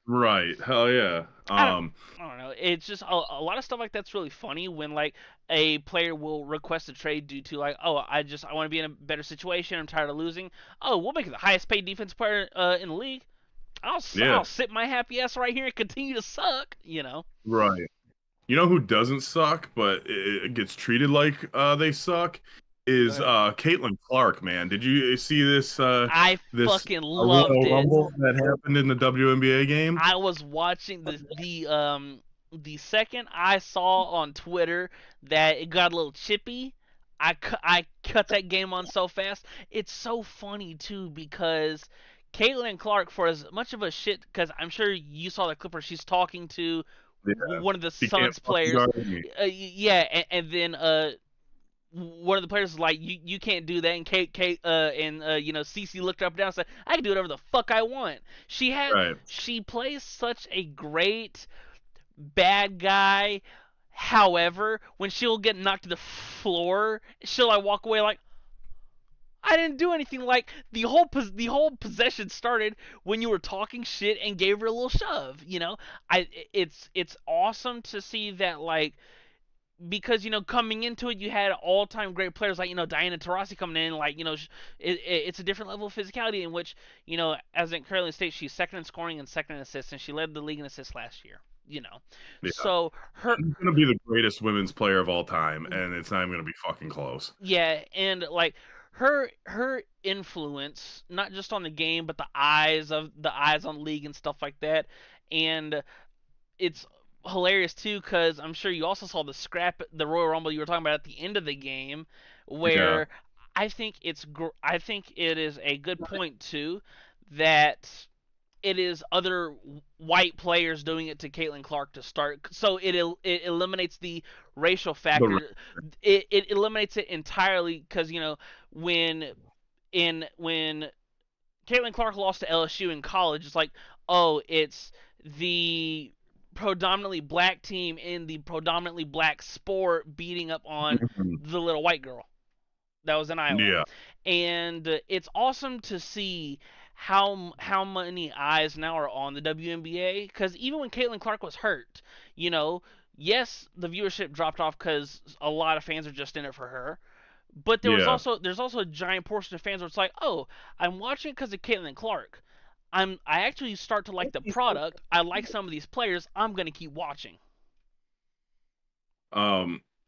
Speaker 2: right. Hell yeah.
Speaker 1: I don't I don't know. It's just a lot of stuff like that's really funny when like a player will request a trade due to like, oh, I want to be in a better situation. I'm tired of losing. Oh, we'll make it the highest paid defense player in the league. I'll
Speaker 2: Yeah,
Speaker 1: sit my happy ass right here and continue to suck.
Speaker 2: right. You know who doesn't suck, but it gets treated like they suck
Speaker 1: Go
Speaker 2: is
Speaker 1: ahead.
Speaker 2: Caitlin Clark, man. Did you see
Speaker 1: I
Speaker 2: this
Speaker 1: fucking loved
Speaker 2: Royal
Speaker 1: it.
Speaker 2: Rumble that happened in the WNBA game?
Speaker 1: I was watching the second I saw on Twitter that it got a little chippy. I cut that game on so fast. It's so funny too because Caitlin Clark, for as much of a shit, because I'm sure you saw the clip where she's talking to
Speaker 2: Yeah,
Speaker 1: one of the
Speaker 2: he can't
Speaker 1: Suns
Speaker 2: fucking
Speaker 1: players.
Speaker 2: guard me.
Speaker 1: Yeah, and then one of the players was like, you can't do that, and Kate and Cece looked up and down and said, I can do whatever the fuck I want.
Speaker 2: Right.
Speaker 1: She plays such a great bad guy. However, when she'll get knocked to the floor, she'll like walk away like, I didn't do anything. Like the whole possession started when you were talking shit and gave her a little shove. It's awesome to see that, like, because coming into it you had all-time great players like Diana Taurasi coming in, like it's a different level of physicality in which as it currently states, she's second in scoring and second in assists, and she led the league in assists last year.
Speaker 2: Yeah.
Speaker 1: So her
Speaker 2: She's gonna be the greatest women's player of all time, and it's not even gonna be fucking close.
Speaker 1: Yeah, and like her influence, not just on the game, but the eyes on the league and stuff like that. And it's hilarious too, because I'm sure you also saw the Royal Rumble you were talking about at the end of the game,
Speaker 2: Yeah.
Speaker 1: where I think it is a good point too, that it is other white players doing it to Caitlin Clark to start. So it eliminates the racial
Speaker 2: The,
Speaker 1: factor. It eliminates it entirely, because when when Caitlin Clark lost to LSU in college, it's like, oh, it's the predominantly black team in the predominantly black sport beating up on the little white girl that was in Iowa.
Speaker 2: yeah.
Speaker 1: And it's awesome to see how many eyes now are on the WNBA, because even when Caitlin Clark was hurt, yes, the viewership dropped off because a lot of fans are just in it for her. But
Speaker 2: Yeah.
Speaker 1: there's also a giant portion of fans where it's like, oh, I'm watching it because of Caitlin Clark. I actually start to like the product. I like some of these players. I'm gonna keep watching.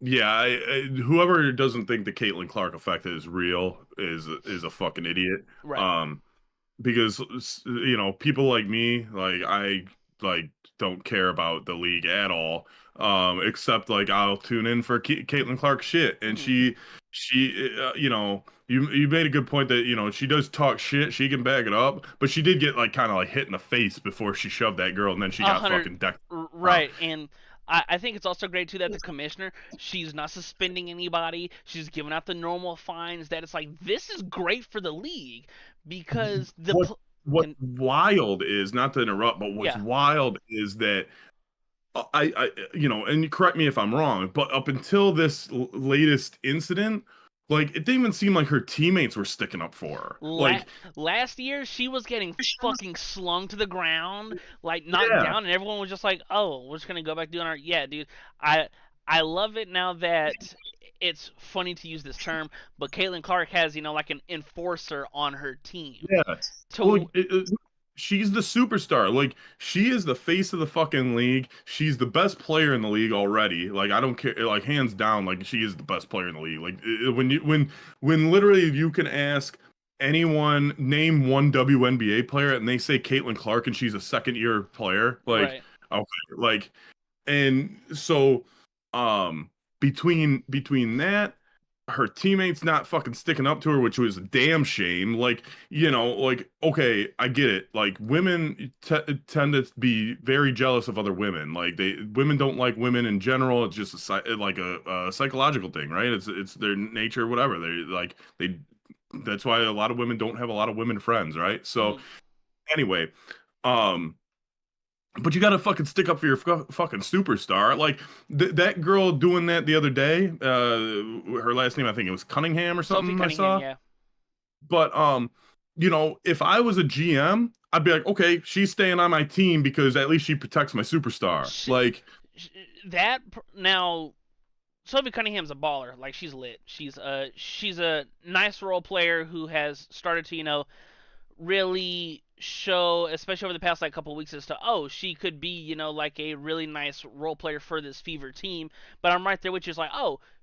Speaker 2: Yeah, whoever doesn't think the Caitlin Clark effect is real is a fucking idiot.
Speaker 1: Right.
Speaker 2: Um, because people like me, like I like don't care about the league at all. Except like I'll tune in for Caitlin Clark shit, and
Speaker 1: Mm-hmm.
Speaker 2: you made a good point that she does talk shit. She can back it up, but she did get like kind of like hit in the face before she shoved that girl, and then she
Speaker 1: A
Speaker 2: got
Speaker 1: hundred.
Speaker 2: fucking decked out.
Speaker 1: Right, and I think it's also great too that the commissioner, she's not suspending anybody. She's giving out the normal fines. That it's like, this is great for the league because
Speaker 2: What what's wild is, not to interrupt, but what's
Speaker 1: yeah.
Speaker 2: wild is that and correct me if I'm wrong, but up until this latest incident, like it didn't even seem like her teammates were sticking up for her.
Speaker 1: La-
Speaker 2: Like,
Speaker 1: Last year she was getting fucking slung to the ground, like knocked
Speaker 2: yeah,
Speaker 1: down, and everyone was just like, "Oh, we're just gonna go back doing our." Yeah, dude, I love it now that it's funny to use this term, but Caitlin Clark has like an enforcer on her team.
Speaker 2: yeah. Well,
Speaker 1: To
Speaker 2: she's the superstar. Like, she is the face of the fucking league. She's the best player in the league already. Like, I don't care. Like, hands down, like she is the best player in the league. Like, when literally you can ask anyone, name one WNBA player, and they say Caitlin Clark, and she's a second year player. Like,
Speaker 1: right.
Speaker 2: okay, like, and so, between that, her teammates not fucking sticking up to her, which was a damn shame. Like, like, okay, I get it. Like, women tend to be very jealous of other women. Like, women don't like women in general. It's just like a psychological thing, right? It's their nature, whatever. That's why a lot of women don't have a lot of women friends, right? So
Speaker 1: Mm-hmm.
Speaker 2: anyway, um. But you gotta fucking stick up for your fucking superstar. Like that girl doing that the other day. Her last name, I think it was Cunningham or
Speaker 1: Sophie
Speaker 2: something. I
Speaker 1: Cunningham,
Speaker 2: saw.
Speaker 1: yeah.
Speaker 2: But if I was a GM, I'd be like, okay, she's staying on my team because at least she protects my superstar.
Speaker 1: She,
Speaker 2: Like,
Speaker 1: that now, Sophie Cunningham's a baller. Like, she's lit. She's a nice role player who has started to really show, especially over the past like couple of weeks, as to she could be like a really nice role player for this Fever team. But I'm right there, which is like,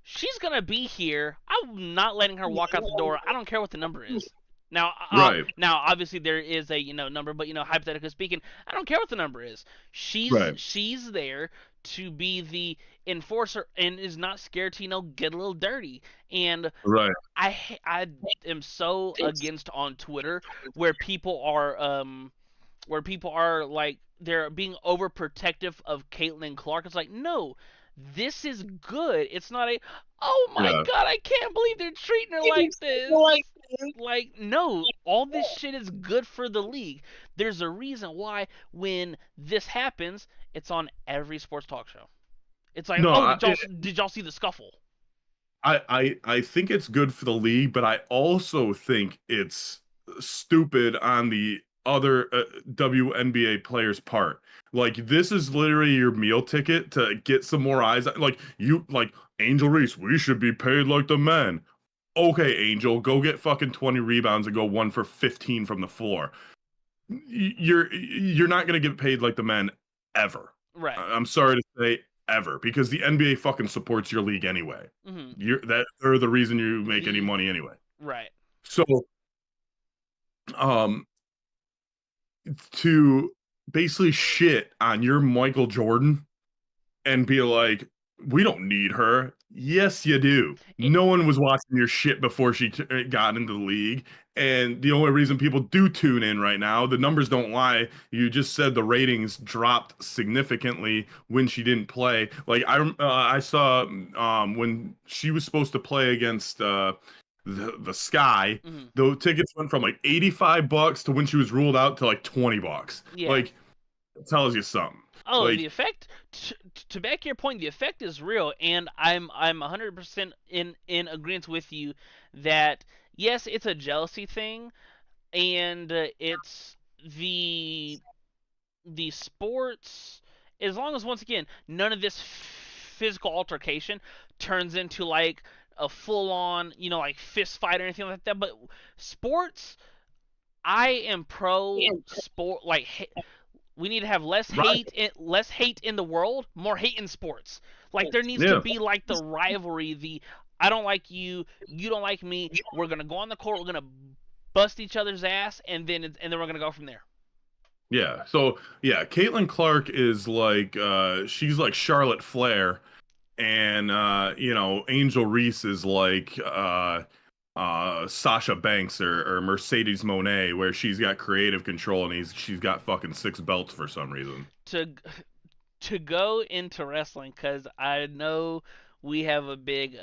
Speaker 1: she's gonna be here. I'm not letting her walk out the door. I don't care what the number is. Now,
Speaker 2: right,
Speaker 1: obviously there is a number, but hypothetically speaking, I don't care what the number is.
Speaker 2: right,
Speaker 1: She's there to be the enforcer and is not scared to get a little dirty. And
Speaker 2: right.
Speaker 1: I am so against on Twitter where people are like, they're being overprotective of Caitlin Clark. It's like, no, this is good. It's not a, oh my
Speaker 2: Yeah,
Speaker 1: god, I can't believe they're treating her like this. Like, no, all this shit is good for the league. There's a reason why when this happens, it's on every sports talk show. It's like,
Speaker 2: no,
Speaker 1: oh, did y'all see the scuffle?
Speaker 2: I think it's good for the league, but I also think it's stupid on the other WNBA players' part. Like, this is literally your meal ticket to get some more eyes. Like Angel Reese, we should be paid like the men. Okay, Angel, go get fucking 20 rebounds and go 1 for 15 from the floor. You're not gonna get paid like the men ever.
Speaker 1: Right.
Speaker 2: I'm sorry to say, ever, because the NBA fucking supports your league anyway.
Speaker 1: Mm-hmm.
Speaker 2: They're the reason you make any money anyway.
Speaker 1: Right.
Speaker 2: So, um, to basically shit on your Michael Jordan and be like, we don't need her. Yes, you do.
Speaker 1: It,
Speaker 2: No one was watching your shit before she got into the league. And the only reason people do tune in right now, the numbers don't lie. You just said the ratings dropped significantly when she didn't play. Like, I saw when she was supposed to play against the Sky,
Speaker 1: mm-hmm.
Speaker 2: the tickets went from like $85 to when she was ruled out to like $20.
Speaker 1: Yeah.
Speaker 2: Like, it tells you something.
Speaker 1: Oh, the
Speaker 2: Like,
Speaker 1: effect. To back your point, the effect is real, and I'm 100% in agreement with you that yes, it's a jealousy thing, and it's the sports. As long as, once again, none of this physical altercation turns into like a full on like fist fight or anything like that. But sports, I am pro sport. Like, We need to have less
Speaker 2: Right.
Speaker 1: hate in the world, more hate in sports. Like there needs to
Speaker 2: Yeah.
Speaker 1: be like the rivalry, the I don't like you, you don't like me. We're gonna go on the court, we're gonna bust each other's ass, and then we're gonna go from there.
Speaker 2: Yeah. So yeah, Caitlin Clark is like she's like Charlotte Flair, and Angel Reese is like Sasha Banks or Mercedes Monet, where she's got creative control and she's got fucking 6 belts for some reason.
Speaker 1: To to go into wrestling, because I know we have a big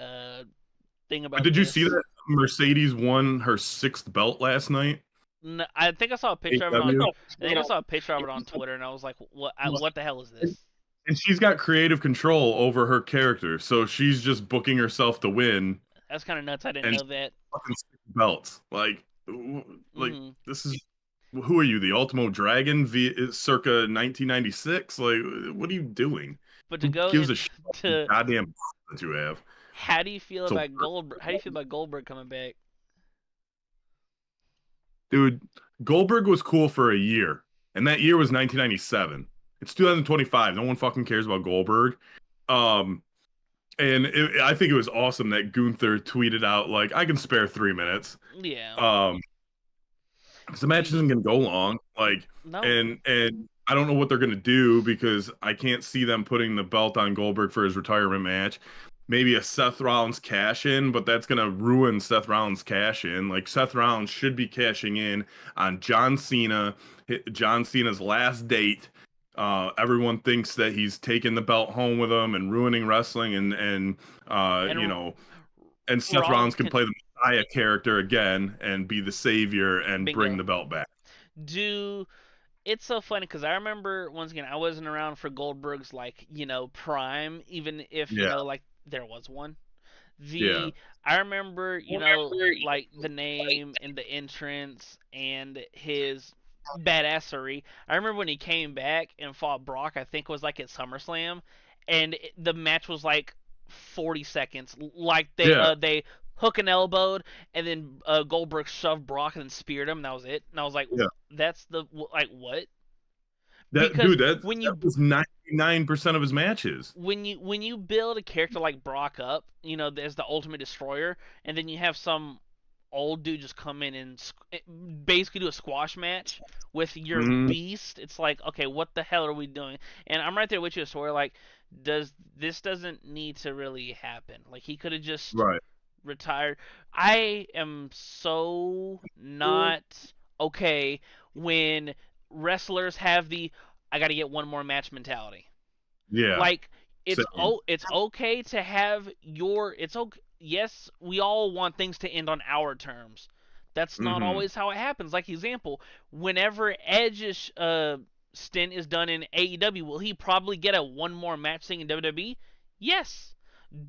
Speaker 1: thing
Speaker 2: But
Speaker 1: about
Speaker 2: did you see
Speaker 1: this.
Speaker 2: that Mercedes won her 6th belt last night?
Speaker 1: No, I think I saw a picture of it on.
Speaker 2: AEW?
Speaker 1: I think I saw a picture of it on Twitter, and I was like, "What? What the hell is this?"
Speaker 2: And she's got creative control over her character, so she's just booking herself to win
Speaker 1: That's kind of nuts. I didn't
Speaker 2: and
Speaker 1: know that.
Speaker 2: fucking 6 belts. Like
Speaker 1: Hmm.
Speaker 2: this is who are you, the Ultimo Dragon circa 1996? Like, what are you doing?
Speaker 1: But to
Speaker 2: Who
Speaker 1: go
Speaker 2: gives a shit about the
Speaker 1: into
Speaker 2: goddamn belt that you have?
Speaker 1: how do you feel
Speaker 2: So,
Speaker 1: about Goldberg? How do you feel about Goldberg coming back?
Speaker 2: dude, Goldberg was cool for a year, and that year was 1997. It's 2025. No one fucking cares about Goldberg. Um, and I think it was awesome that Gunther tweeted out like, "I can spare 3 minutes."
Speaker 1: Yeah.
Speaker 2: Um, because the match isn't gonna go long. Like,
Speaker 1: No.
Speaker 2: and I don't know what they're gonna do because I can't see them putting the belt on Goldberg for his retirement match. Maybe a Seth Rollins cash in, but that's gonna ruin Seth Rollins cash in. Like Seth Rollins should be cashing in on John Cena, John Cena's last date. Everyone thinks that he's taking the belt home with him and ruining wrestling, and
Speaker 1: And
Speaker 2: and Seth
Speaker 1: Rollins
Speaker 2: Rollins can
Speaker 1: can
Speaker 2: play the Messiah character again and be the savior and bring
Speaker 1: bingo.
Speaker 2: the belt back.
Speaker 1: Do It's so funny because I remember once again I wasn't around for Goldberg's prime, even if
Speaker 2: Yeah,
Speaker 1: like there was one.
Speaker 2: yeah,
Speaker 1: The I remember like the name and the entrance and his badassery. I remember when he came back and fought Brock. I think it was like at SummerSlam, and the match was like 40 seconds. Like
Speaker 2: yeah,
Speaker 1: they hook and elbowed, and then Goldberg shoved Brock and then speared him. And that was it. And I was like,
Speaker 2: yeah.
Speaker 1: that's the like what?
Speaker 2: That
Speaker 1: Because
Speaker 2: dude, that
Speaker 1: when
Speaker 2: that
Speaker 1: you
Speaker 2: was 99% of his matches.
Speaker 1: when you build a character like Brock up, as the Ultimate Destroyer, and then you have some old dude just come in and basically do a squash match with your
Speaker 2: Hmm.
Speaker 1: beast. It's like, okay, what the hell are we doing? And I'm right there with you, Sawyer. Like, doesn't need to really happen? Like, he could have just
Speaker 2: Right.
Speaker 1: retired. I am so not okay when wrestlers have the I got to get one more match mentality.
Speaker 2: Yeah.
Speaker 1: Like
Speaker 2: Same.
Speaker 1: it's okay to have your it's okay. Yes, we all want things to end on our terms. That's not
Speaker 2: Hmm.
Speaker 1: always how it happens. Like example, whenever Edge's stint is done in AEW, will he probably get a one more match thing in WWE? Yes.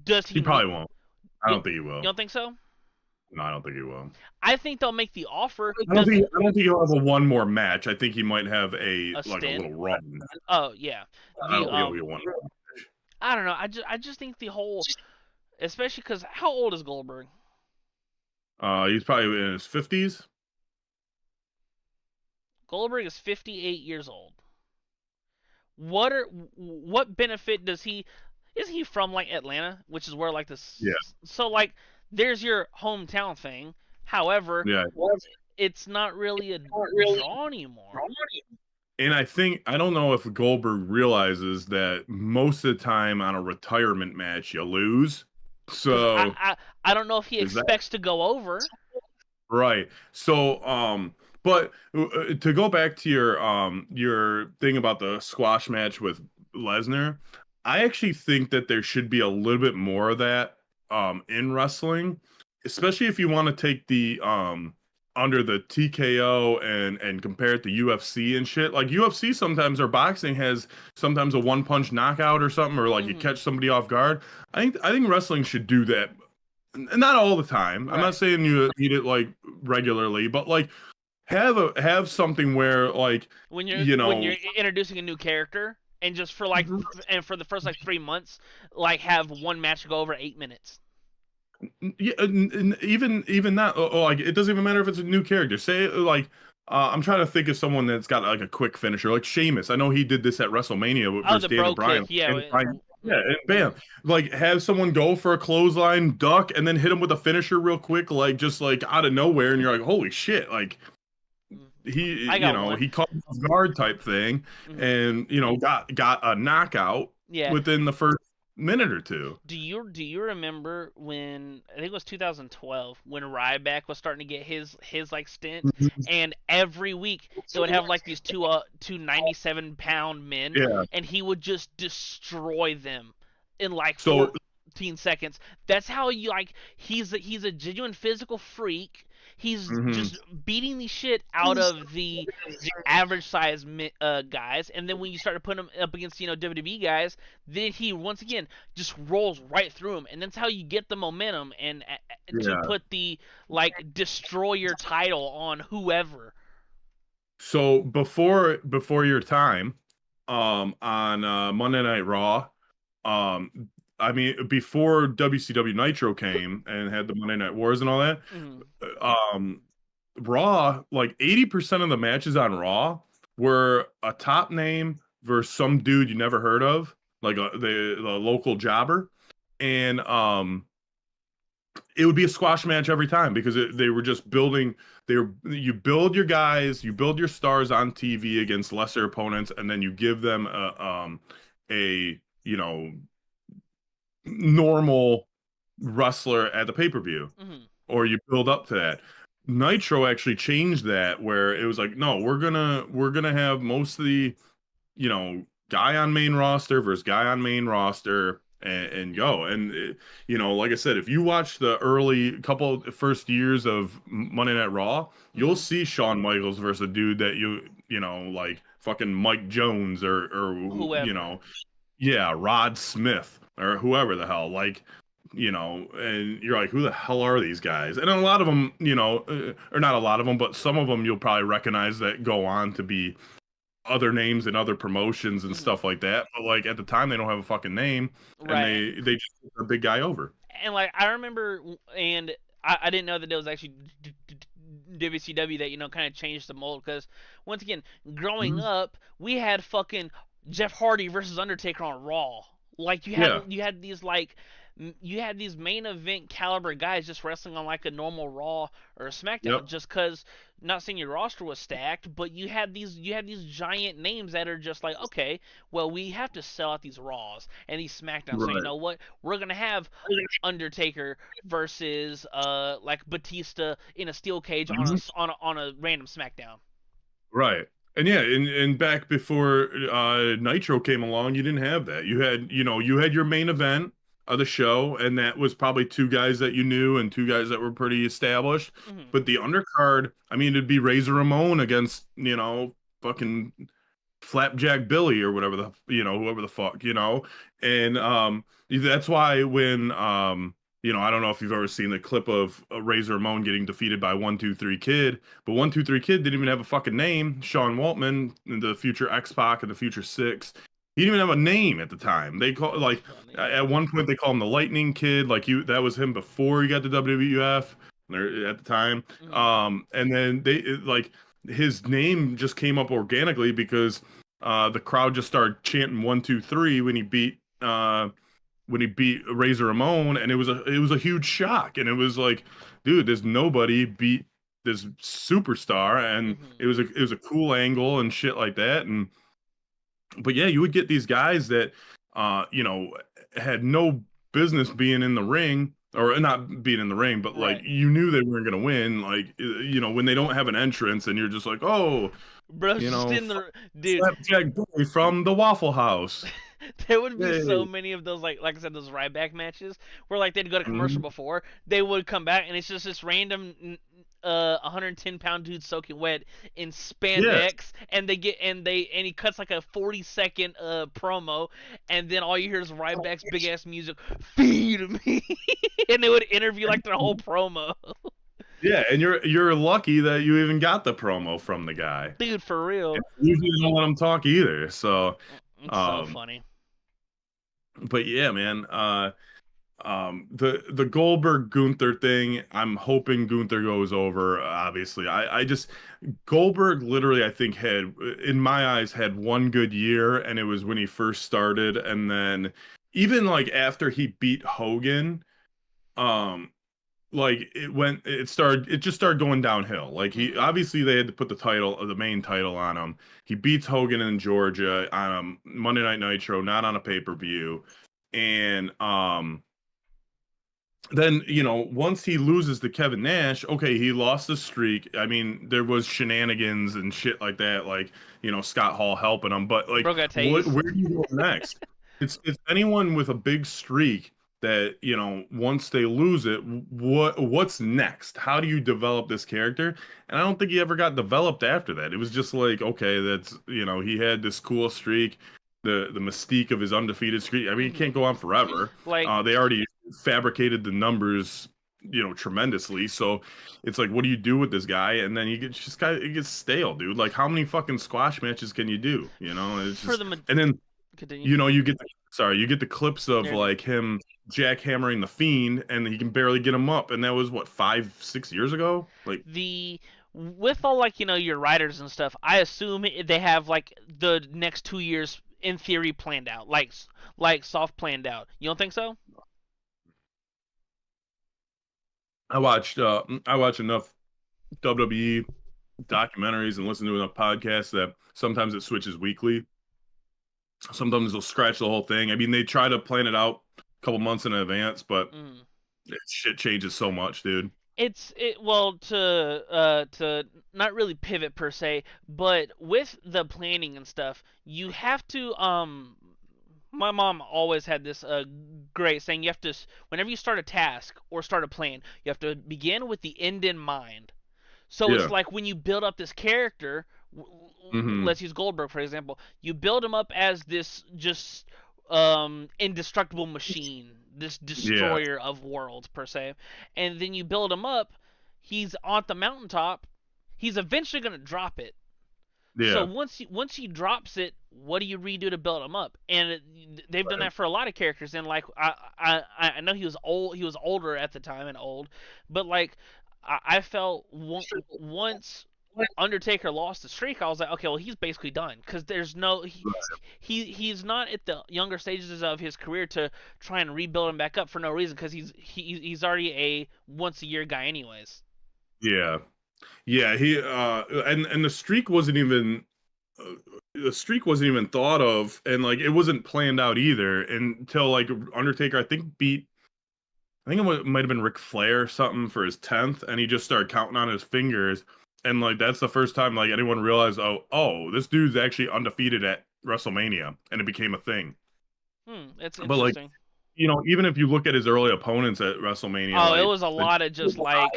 Speaker 1: Does he
Speaker 2: He
Speaker 1: need?
Speaker 2: probably won't. I
Speaker 1: You,
Speaker 2: don't think he
Speaker 1: you
Speaker 2: will.
Speaker 1: don't think so?
Speaker 2: No, I don't think he will.
Speaker 1: I think they'll make the offer.
Speaker 2: I don't think. I don't think he'll have a one more match. I think he might have
Speaker 1: A
Speaker 2: a
Speaker 1: stint?
Speaker 2: little run.
Speaker 1: Oh yeah.
Speaker 2: I
Speaker 1: The
Speaker 2: don't think he'll get one.
Speaker 1: I don't know. I just think the whole, especially because how old is Goldberg?
Speaker 2: He's probably in his 50s.
Speaker 1: Goldberg is 58 years old. What benefit does he? Is he from like Atlanta, which is where like
Speaker 2: Yeah,
Speaker 1: this? So like, there's your hometown thing. However,
Speaker 2: yeah.
Speaker 1: it's not really a draw anymore.
Speaker 2: And I don't know if Goldberg realizes that most of the time on a retirement match you lose.
Speaker 1: Because
Speaker 2: So
Speaker 1: I don't know if he
Speaker 2: is that
Speaker 1: expects to go over.
Speaker 2: right? So but to go back to your thing about the squash match with Lesnar, I actually think that there should be a little bit more of that in wrestling, especially if you want to take the under the TKO and compare it to UFC and shit. Like UFC sometimes or boxing has sometimes a one punch knockout or something, or like you
Speaker 1: Hmm.
Speaker 2: catch somebody off guard. I think wrestling should do that. Not all the time. I'm not
Speaker 1: Right.
Speaker 2: saying you eat it like regularly, but like have something where like
Speaker 1: When you're
Speaker 2: you
Speaker 1: when
Speaker 2: know
Speaker 1: you're introducing a new character, and just for like and for the first like 3 months, like have one match go over 8 minutes.
Speaker 2: yeah, and even that like it doesn't even matter if it's a new character. Say like I'm trying to think of someone that's got like a quick finisher, like Sheamus. I know he did this at WrestleMania
Speaker 1: Oh,
Speaker 2: versus
Speaker 1: the
Speaker 2: Daniel
Speaker 1: bro kick,
Speaker 2: Bryan.
Speaker 1: yeah.
Speaker 2: Daniel Bryan, yeah, and bam, like have someone go for a clothesline, duck, and then hit him with a finisher real quick, like just like out of nowhere, and you're like, holy shit, like he,
Speaker 1: I
Speaker 2: you
Speaker 1: got
Speaker 2: know,
Speaker 1: one.
Speaker 2: he caught his guard type thing,
Speaker 1: Mhm.
Speaker 2: and you know, got a knockout
Speaker 1: Yeah.
Speaker 2: within the first minute or two.
Speaker 1: Do you remember when I think it was 2012 when Ryback was starting to get his like stint, and every week they would have like these two 97-pound men,
Speaker 2: Yeah.
Speaker 1: and he would just destroy them in like
Speaker 2: So
Speaker 1: 14 seconds. That's how you like he's a genuine physical freak. He's
Speaker 2: mhm.
Speaker 1: just beating the shit out of the average size guys, and then when you start to put him up against WWE guys, then he once again just rolls right through him, and that's how you get the momentum and to
Speaker 2: Yeah.
Speaker 1: put the like destroy your title on whoever.
Speaker 2: So before your time, on Monday Night Raw, um, I mean before WCW Nitro came and had the Monday Night Wars and all that,
Speaker 1: Mm-hmm.
Speaker 2: um, Raw, like 80% of the matches on Raw were a top name versus some dude you never heard of, like the local jobber, and it would be a squash match every time because they were just building. You build your guys, you build your stars on TV against lesser opponents, and then you give them a you know normal wrestler at the pay-per-view,
Speaker 1: Mm-hmm.
Speaker 2: or you build up to that. Nitro actually changed that where it was like, no, we're gonna have most of the guy on main roster versus guy on main roster and go. And, like I said, if you watch the early couple first years of Monday Night Raw, you'll
Speaker 1: Mm-hmm.
Speaker 2: see Shawn Michaels versus a dude that like fucking Mike Jones or,
Speaker 1: Whoever.
Speaker 2: yeah, Rod Smith or whoever the hell, like, and you're like, who the hell are these guys? And a lot of them, or not a lot of them, but some of them you'll probably recognize that go on to be other names and other promotions and
Speaker 1: Mm-hmm.
Speaker 2: stuff like that. But like at the time, they don't have a fucking name, and
Speaker 1: Right.
Speaker 2: they just put a big guy over.
Speaker 1: And like I remember, and I didn't know that it was actually WCW that kind of changed the mold, because once again, growing
Speaker 2: Mhm.
Speaker 1: up, we had fucking Jeff Hardy versus Undertaker on Raw. Like
Speaker 2: Yeah,
Speaker 1: you had these main event caliber guys just wrestling on like a normal Raw or a SmackDown,
Speaker 2: yep,
Speaker 1: just because, not saying your roster was stacked, but you had these giant names that are just like, okay, well, we have to sell out these Raws and these SmackDowns, so you
Speaker 2: right.
Speaker 1: know what, we're gonna have Undertaker versus like Batista in a steel cage on a
Speaker 2: Mhm.
Speaker 1: on a random SmackDown.
Speaker 2: Right. And yeah, and back before Nitro came along, you didn't have that. You had your main event of the show, and that was probably two guys that you knew and two guys that were pretty established.
Speaker 1: Hmm.
Speaker 2: But the undercard, I mean, it'd be Razor Ramon against, fucking Flapjack Billy or whatever whoever the fuck, and that's why when I don't know if you've ever seen the clip of Razor Ramon getting defeated by 1-2-3 Kid, but 1-2-3 Kid didn't even have a fucking name. Sean Waltman, the future X-Pac and the future Six, he didn't even have a name at the time. They call
Speaker 1: That's
Speaker 2: like
Speaker 1: funny.
Speaker 2: at one point they call him the Lightning Kid, like that was him before he got to WWF at the time.
Speaker 1: Hmm.
Speaker 2: And then like his name just came up organically because the crowd just started chanting 1-2-3 when he beat Razor Ramon, and it was a huge shock, and it was like, dude, there's nobody beat this superstar, and
Speaker 1: Hmm.
Speaker 2: it was a cool angle and shit like that, and but yeah, you would get these guys that uh you know had no business being in the ring, or not being in the ring, but like
Speaker 1: Right.
Speaker 2: you knew they weren't gonna win, like when they don't have an entrance, and you're just like, oh,
Speaker 1: Bro's just in the dude.
Speaker 2: Flapjack Billy from the Waffle House.
Speaker 1: There would be
Speaker 2: Hey.
Speaker 1: so many of those, like I said, those Ryback matches where like they'd go to commercial
Speaker 2: Mhm.
Speaker 1: before, they would come back and it's just this random 110-pound dude soaking wet in
Speaker 2: Yeah.
Speaker 1: spandex, and he cuts like a 40-second promo, and then all you hear is Ryback's big ass music, feed me, and they would interview like their whole promo.
Speaker 2: Yeah, and you're lucky that you even got the promo from the guy.
Speaker 1: Dude, for real.
Speaker 2: And usually they don't let him talk either. So,
Speaker 1: It's so
Speaker 2: um,
Speaker 1: funny.
Speaker 2: but yeah, man. The Goldberg Gunther thing, I'm hoping Gunther goes over. Obviously, I just Goldberg literally, I think, had, in my eyes, had one good year, and it was when he first started, and then even like after he beat Hogan, um like it just started going downhill. Like, he
Speaker 1: Mm-hmm.
Speaker 2: obviously, they had to put the main title on him. He beats Hogan in Georgia on a Monday Night Nitro, not on a pay-per-view. And then, once he loses to Kevin Nash, okay, he lost the streak. I mean, there was shenanigans and shit like that, like, Scott Hall helping him, but like,
Speaker 1: Bro got
Speaker 2: what
Speaker 1: tased.
Speaker 2: where do you go next? It's anyone with a big streak that, once they lose it, what's next? How do you develop this character? And I don't think he ever got developed after that. It was just like, okay, that's, he had this cool streak, the mystique of his undefeated streak. I mean, he
Speaker 1: Mm-hmm.
Speaker 2: can't go on forever.
Speaker 1: Like
Speaker 2: They already fabricated the numbers, tremendously. So it's like, what do you do with this guy? And then it gets stale, dude. Like, how many fucking squash matches can you do? It's
Speaker 1: for
Speaker 2: just,
Speaker 1: the
Speaker 2: and then,
Speaker 1: continue.
Speaker 2: you get the clips of
Speaker 1: There you go.
Speaker 2: like him jackhammering the Fiend, and he can barely get him up. And that was what, 5, 6 years ago? Like,
Speaker 1: The with all like your writers and stuff, I assume they have like the next 2 years in theory planned out, like soft planned out. You don't think so?
Speaker 2: I watched enough WWE documentaries and listen to enough podcasts that sometimes it switches weekly. Sometimes they'll scratch the whole thing. I mean, they try to plan it out a couple months in advance, but
Speaker 1: Mm.
Speaker 2: shit changes so much, dude.
Speaker 1: Well, to not really pivot per se, but with the planning and stuff, you have to my mom always had this great saying: you have to, whenever you start a task or start a plan, you have to begin with the end in mind. So it's
Speaker 2: Yeah.
Speaker 1: like when you build up this character,
Speaker 2: Hmm.
Speaker 1: let's use Goldberg for example. You build him up as this just indestructible machine, this
Speaker 2: Yeah.
Speaker 1: destroyer of worlds per se, and then you build him up. He's on the mountaintop. He's eventually gonna drop it. So
Speaker 2: Yeah.
Speaker 1: once he drops it, what do you redo to build him up? And they've done
Speaker 2: Right.
Speaker 1: that for a lot of characters. And like I know he was old, he was older at the time and old, but like I felt once Undertaker lost the streak, I was like, okay, well he's basically done because there's no he's not at the younger stages of his career to try and rebuild him back up for no reason because he's already a once a year guy anyways.
Speaker 2: Yeah. Yeah. And uh, the streak wasn't even thought of, and like, it wasn't planned out either until like Undertaker, I think it might have been Ric Flair or something for his 10th, and he just started counting on his fingers. And like, that's the first time like anyone realized, oh, this dude's actually undefeated at WrestleMania, and it became a thing.
Speaker 1: It's
Speaker 2: But like,
Speaker 1: interesting.
Speaker 2: even if you look at his early opponents at WrestleMania,
Speaker 1: Oh, it
Speaker 2: like
Speaker 1: was a lot of just like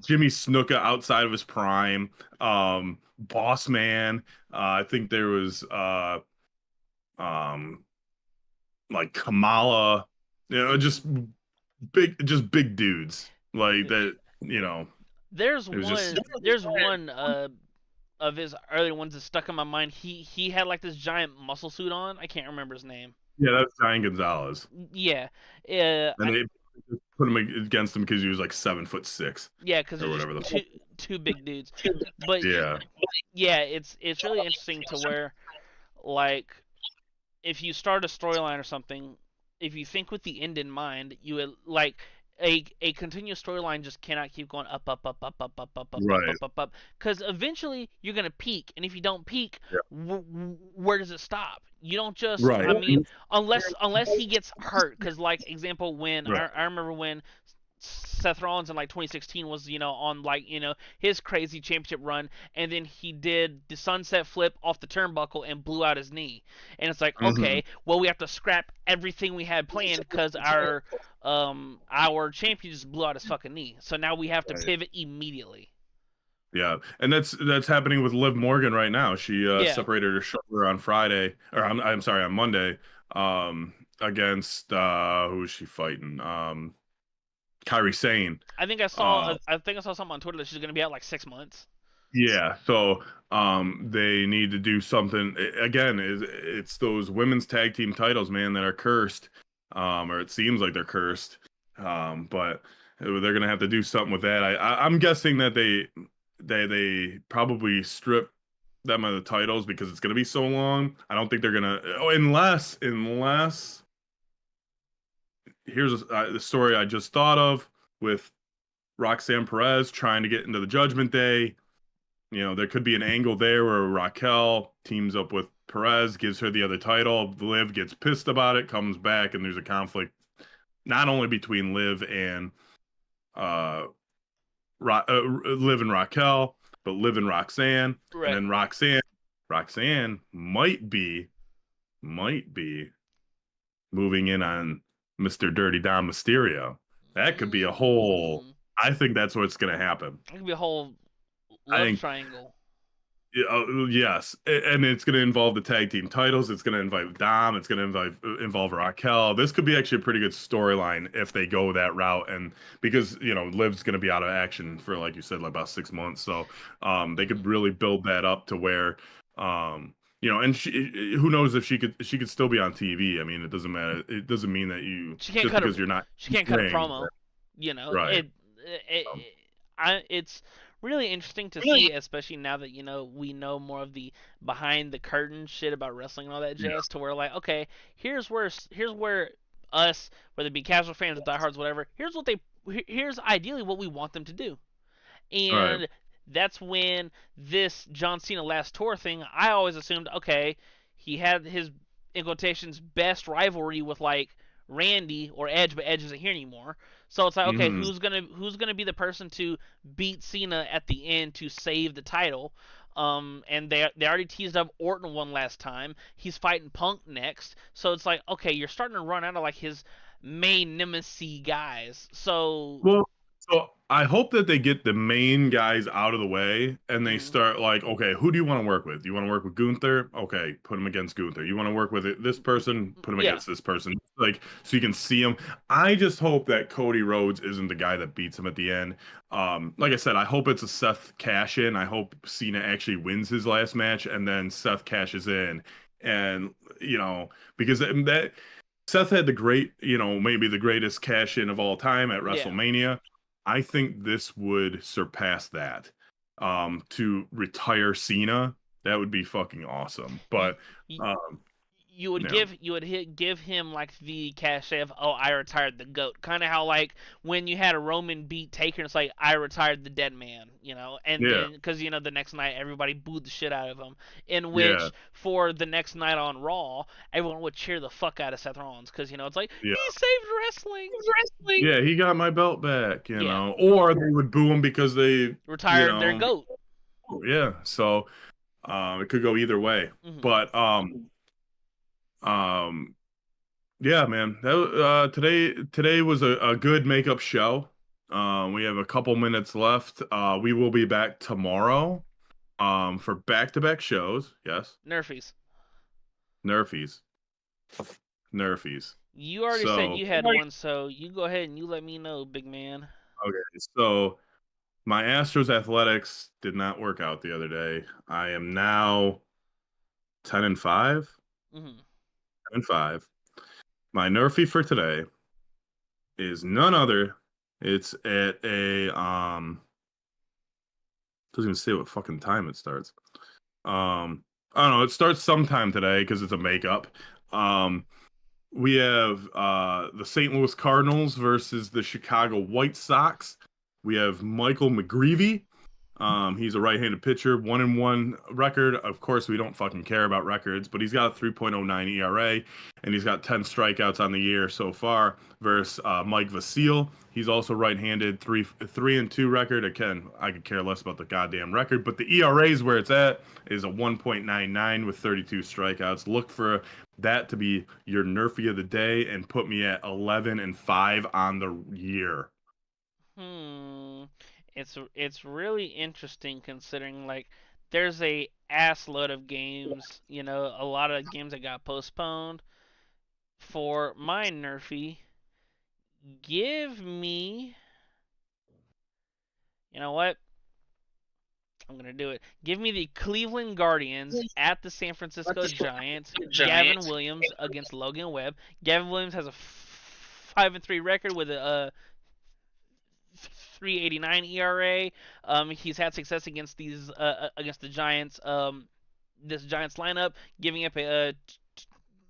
Speaker 2: Jimmy Snuka outside of his prime, Boss Man, I think there was um like Kamala, just big dudes like that, it was just,
Speaker 1: there's one of his early ones that stuck in my mind. He had like this giant muscle suit on. I can't remember his name.
Speaker 2: yeah, that's Giant Gonzalez.
Speaker 1: Yeah,
Speaker 2: And they put him against him because he was like 7'6"
Speaker 1: yeah, because
Speaker 2: or
Speaker 1: they're just
Speaker 2: whatever the fuck.
Speaker 1: two big dudes. But
Speaker 2: Yeah.
Speaker 1: yeah, it's really interesting to where like if you start a storyline or something, if you think with the end in mind, you would like a continuous storyline just cannot keep going up up up up up up up up up
Speaker 2: Right.
Speaker 1: up up up because eventually you're gonna peak, and if you don't peak,
Speaker 2: Yeah.
Speaker 1: where does it stop? You don't just,
Speaker 2: Right.
Speaker 1: I mean, unless he gets hurt. Because like example, when
Speaker 2: Right.
Speaker 1: I remember when Seth Rollins in like 2016 was on like his crazy championship run, and then he did the sunset flip off the turnbuckle and blew out his knee, and it's like,
Speaker 2: Hmm.
Speaker 1: okay, well we have to scrap everything we had planned because our champion just blew out his fucking knee, so now we have to
Speaker 2: Right.
Speaker 1: pivot immediately.
Speaker 2: Yeah, and that's happening with Liv Morgan right now. She
Speaker 1: Yeah,
Speaker 2: separated her shoulder on Friday, or I'm sorry, on Monday, against who is she fighting? Kyrie Sane. Uh,
Speaker 1: I think I saw something on Twitter that she's gonna be out like 6 months.
Speaker 2: yeah, so they need to do something again. It's those women's tag team titles, man, that are cursed. or it seems like they're cursed. But they're gonna have to do something with that. I'm guessing that they probably strip them of the titles because it's gonna be so long. I don't think they're gonna, oh, unless here's the story I just thought of with Roxanne Perez trying to get into the Judgment Day. You know, there could be an angle there where Raquel teams up with Perez, gives her the other title. Liv gets pissed about it, comes back, and there's a conflict not only between Liv and uh, Liv and Raquel, but Liv and Roxanne, and
Speaker 1: Right.
Speaker 2: then Roxanne might be moving in on Mr. Dirty Dom Mysterio. That could be a whole.
Speaker 1: Mm,
Speaker 2: I think that's what's going to happen.
Speaker 1: it could be a whole
Speaker 2: I
Speaker 1: love
Speaker 2: think
Speaker 1: triangle.
Speaker 2: yeah, yes, and it's going to involve the tag team titles. It's going to involve Dom. It's going to involve Raquel. This could be actually a pretty good storyline if they go that route, and because Liv's going to be out of action for, like you said, like about 6 months, so they could really build that up to where and who knows if she could still be on TV. I mean, it doesn't matter. It doesn't mean that you
Speaker 1: She can't
Speaker 2: just
Speaker 1: cut a
Speaker 2: because you're not
Speaker 1: she can't cut a
Speaker 2: ring,
Speaker 1: promo. You know
Speaker 2: right? Um,
Speaker 1: it's really interesting to see, especially now that we know more of the behind the curtain shit about wrestling and all that
Speaker 2: yeah,
Speaker 1: jazz. To where like, okay, here's where us, whether it be casual fans, diehards, whatever, here's ideally what we want them to do.
Speaker 2: right.
Speaker 1: And that's when this John Cena last tour thing, I always assumed, okay, he had his, in quotations, best rivalry with like Randy or Edge, but Edge isn't here anymore. So it's like, okay,
Speaker 2: Hmm.
Speaker 1: who's gonna be the person to beat Cena at the end to save the title? And they already teased up Orton one last time. He's fighting Punk next, so it's like, okay, you're starting to run out of like his main nemesis guys. So,
Speaker 2: Well, so I hope that they get the main guys out of the way and they
Speaker 1: mm,
Speaker 2: start like, okay, who do you want to work with? You want to work with Gunther? Okay, put him against Gunther. You want to work with this person? Put him
Speaker 1: yeah,
Speaker 2: against this person. Like, so you can see him. I just hope that Cody Rhodes isn't the guy that beats him at the end. Like I said, I hope it's a Seth cash in. I hope Cena actually wins his last match and then Seth cashes in. And, because that Seth had the great, maybe the greatest cash in of all time at
Speaker 1: yeah.
Speaker 2: WrestleMania. I think this would surpass that. To retire Cena, that would be fucking awesome.
Speaker 1: You,
Speaker 2: But
Speaker 1: you,
Speaker 2: um,
Speaker 1: you would
Speaker 2: yeah,
Speaker 1: give him like the cachet of, oh, I retired the goat, kind of how like when you had a Roman beat Taker, it's like, I retired the dead man, and
Speaker 2: yeah,
Speaker 1: then because the next night everybody booed the shit out of him, in
Speaker 2: yeah,
Speaker 1: which for the next night on Raw everyone would cheer the fuck out of Seth Rollins because it's like,
Speaker 2: yeah,
Speaker 1: he saved wrestling.
Speaker 2: yeah. He got my belt back,
Speaker 1: Yeah,
Speaker 2: or they would boo him because they, you
Speaker 1: retired their
Speaker 2: know,
Speaker 1: goat.
Speaker 2: yeah. So it could go either way.
Speaker 1: Hmm.
Speaker 2: But um, yeah, man. Today was a good makeup show. We have a couple minutes left. We will be back tomorrow. For back-to-back shows. Yes,
Speaker 1: Nerfies.
Speaker 2: Nerfies, Nerfies.
Speaker 1: You already said
Speaker 2: So
Speaker 1: you had one, so you go ahead and you let me know, big man.
Speaker 2: okay, so my Astros athletics did not work out the other day. I am now 10-5.
Speaker 1: Hmm.
Speaker 2: 10-5. My Nerfie for today is none other. It's at a doesn't even say what fucking time it starts. I don't know. It starts sometime today because it's a makeup. Um, we have the St. Louis Cardinals versus the Chicago White Sox. We have Michael McGreevy. He's a right-handed pitcher, 1-1 record. Of course, we don't fucking care about records, but he's got a 3.09 ERA, and he's got 10 strikeouts on the year so far. Versus Mike Vasile, he's also right-handed, 3-2 record. Again, I could care less about the goddamn record, but the ERA is where it's at, is a 1.99 with 32 strikeouts. Look for that to be your Nerfy of the day, and put me at 11-5 on the year.
Speaker 1: Hmm. It's really interesting considering like there's a ass load of games, a lot of games that got postponed. For my Nerfy, give me, you know what? I'm gonna do it. Give me the Cleveland Guardians at the San Francisco Giants. Gavin Williams against Logan Webb. Gavin Williams has a 5-3 record with a 3.89 ERA. He's had success against the Giants. This Giants lineup, giving up a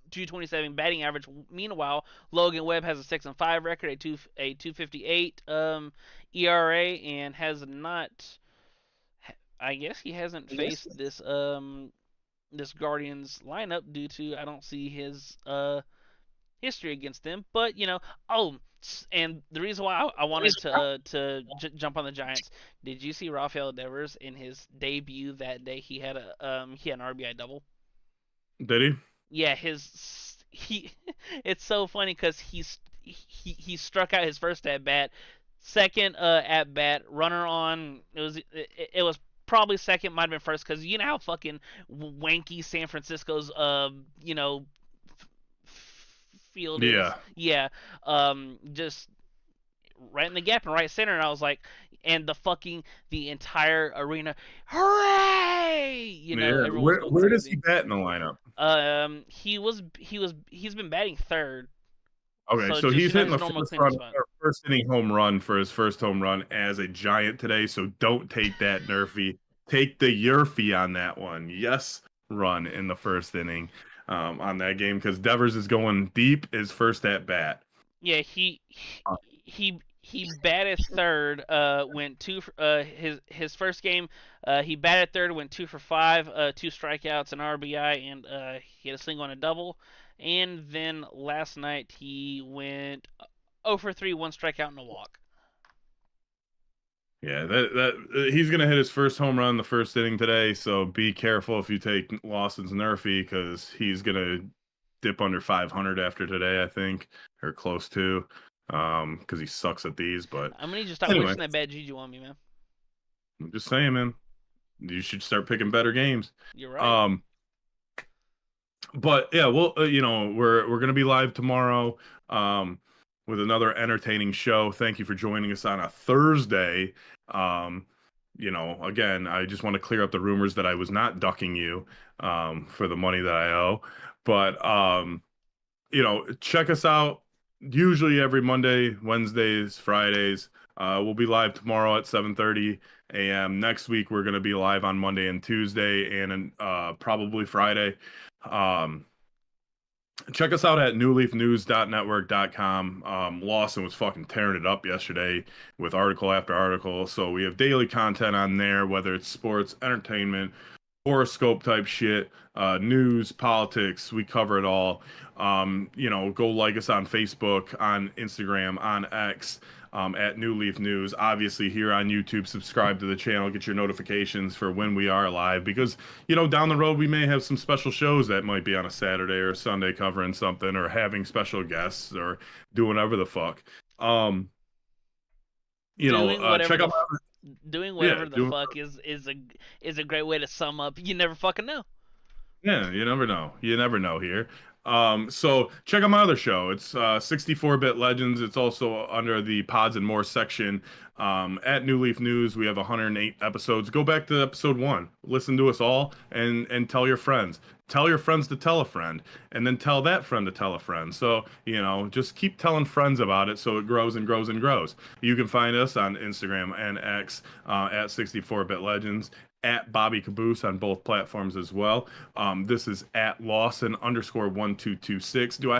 Speaker 1: 227 batting average. Meanwhile, Logan Webb has a 6-5 record, a 258 ERA, and has not. I guess he hasn't faced this Guardians lineup due to I don't see his history against them. But and the reason why I wanted to jump on the Giants. Did you see Rafael Devers in his debut that day? He had an RBI double.
Speaker 2: Did he?
Speaker 1: Yeah, it's so funny because he struck out his first at bat, second at bat, runner on. It was probably second, might have been first, because you know how fucking wanky San Francisco's field is. Yeah. Just right in the gap and right center, and I was like, and the entire arena, hooray!
Speaker 2: Where does he bat in the lineup?
Speaker 1: He's been batting third.
Speaker 2: Okay, so he's hitting the first inning home run for his first home run as a Giant today. So don't take that Nerfy. Take the Yerfy on that one. Yes, run in the first inning on that game because Devers is going deep his first at bat.
Speaker 1: Yeah, he batted third. Went two. His first game, he batted third. Went 2 for 5. 2 strikeouts, an RBI, and he had a single and a double. And then last night he went 0 for 3, 1 strikeout and a walk.
Speaker 2: Yeah, that he's gonna hit his first home run in the first inning today. So be careful if you take Lawson's Nerfy because he's gonna dip under 500 after today, I think, or close to, because he sucks at these. But
Speaker 1: I'm gonna need you to stop wishing that bad juju on me, man.
Speaker 2: I'm just saying, man. You should start picking better games.
Speaker 1: You're right.
Speaker 2: But yeah, well, we're gonna be live tomorrow, with another entertaining show. Thank you for joining us on a Thursday. Again, I just want to clear up the rumors that I was not ducking you, for the money that I owe. But check us out. Usually every Monday, Wednesdays, Fridays. We'll be live tomorrow at 7:30 a.m. Next week, we're going to be live on Monday and Tuesday and probably Friday. Check us out at newleafnews.network.com. Lawson was fucking tearing it up yesterday with article after article. So we have daily content on there, whether it's sports, entertainment, horoscope type shit, news, politics. We cover it all. Go like us on Facebook, on Instagram, on X, at New Leaf News. Obviously, here on YouTube, subscribe to the channel, get your notifications for when we are live. Because down the road we may have some special shows that might be on a Saturday or a Sunday covering something, or having special guests, or doing whatever the fuck. Check out.
Speaker 1: Doing whatever the fuck is a great way to sum up. You never fucking know.
Speaker 2: Yeah, you never know. You never know here. So check out my other show. It's 64-Bit Legends. It's also under the Pods and More section. At New Leaf News, we have 108 episodes. Go back to episode 1. Listen to us all and tell your friends. Tell your friends to tell a friend, and then tell that friend to tell a friend. So, just keep telling friends about it so it grows and grows and grows. You can find us on Instagram and X at 64-Bit Legends, at Bobby Kaboose on both platforms as well. This is at Lawson _1226. Do I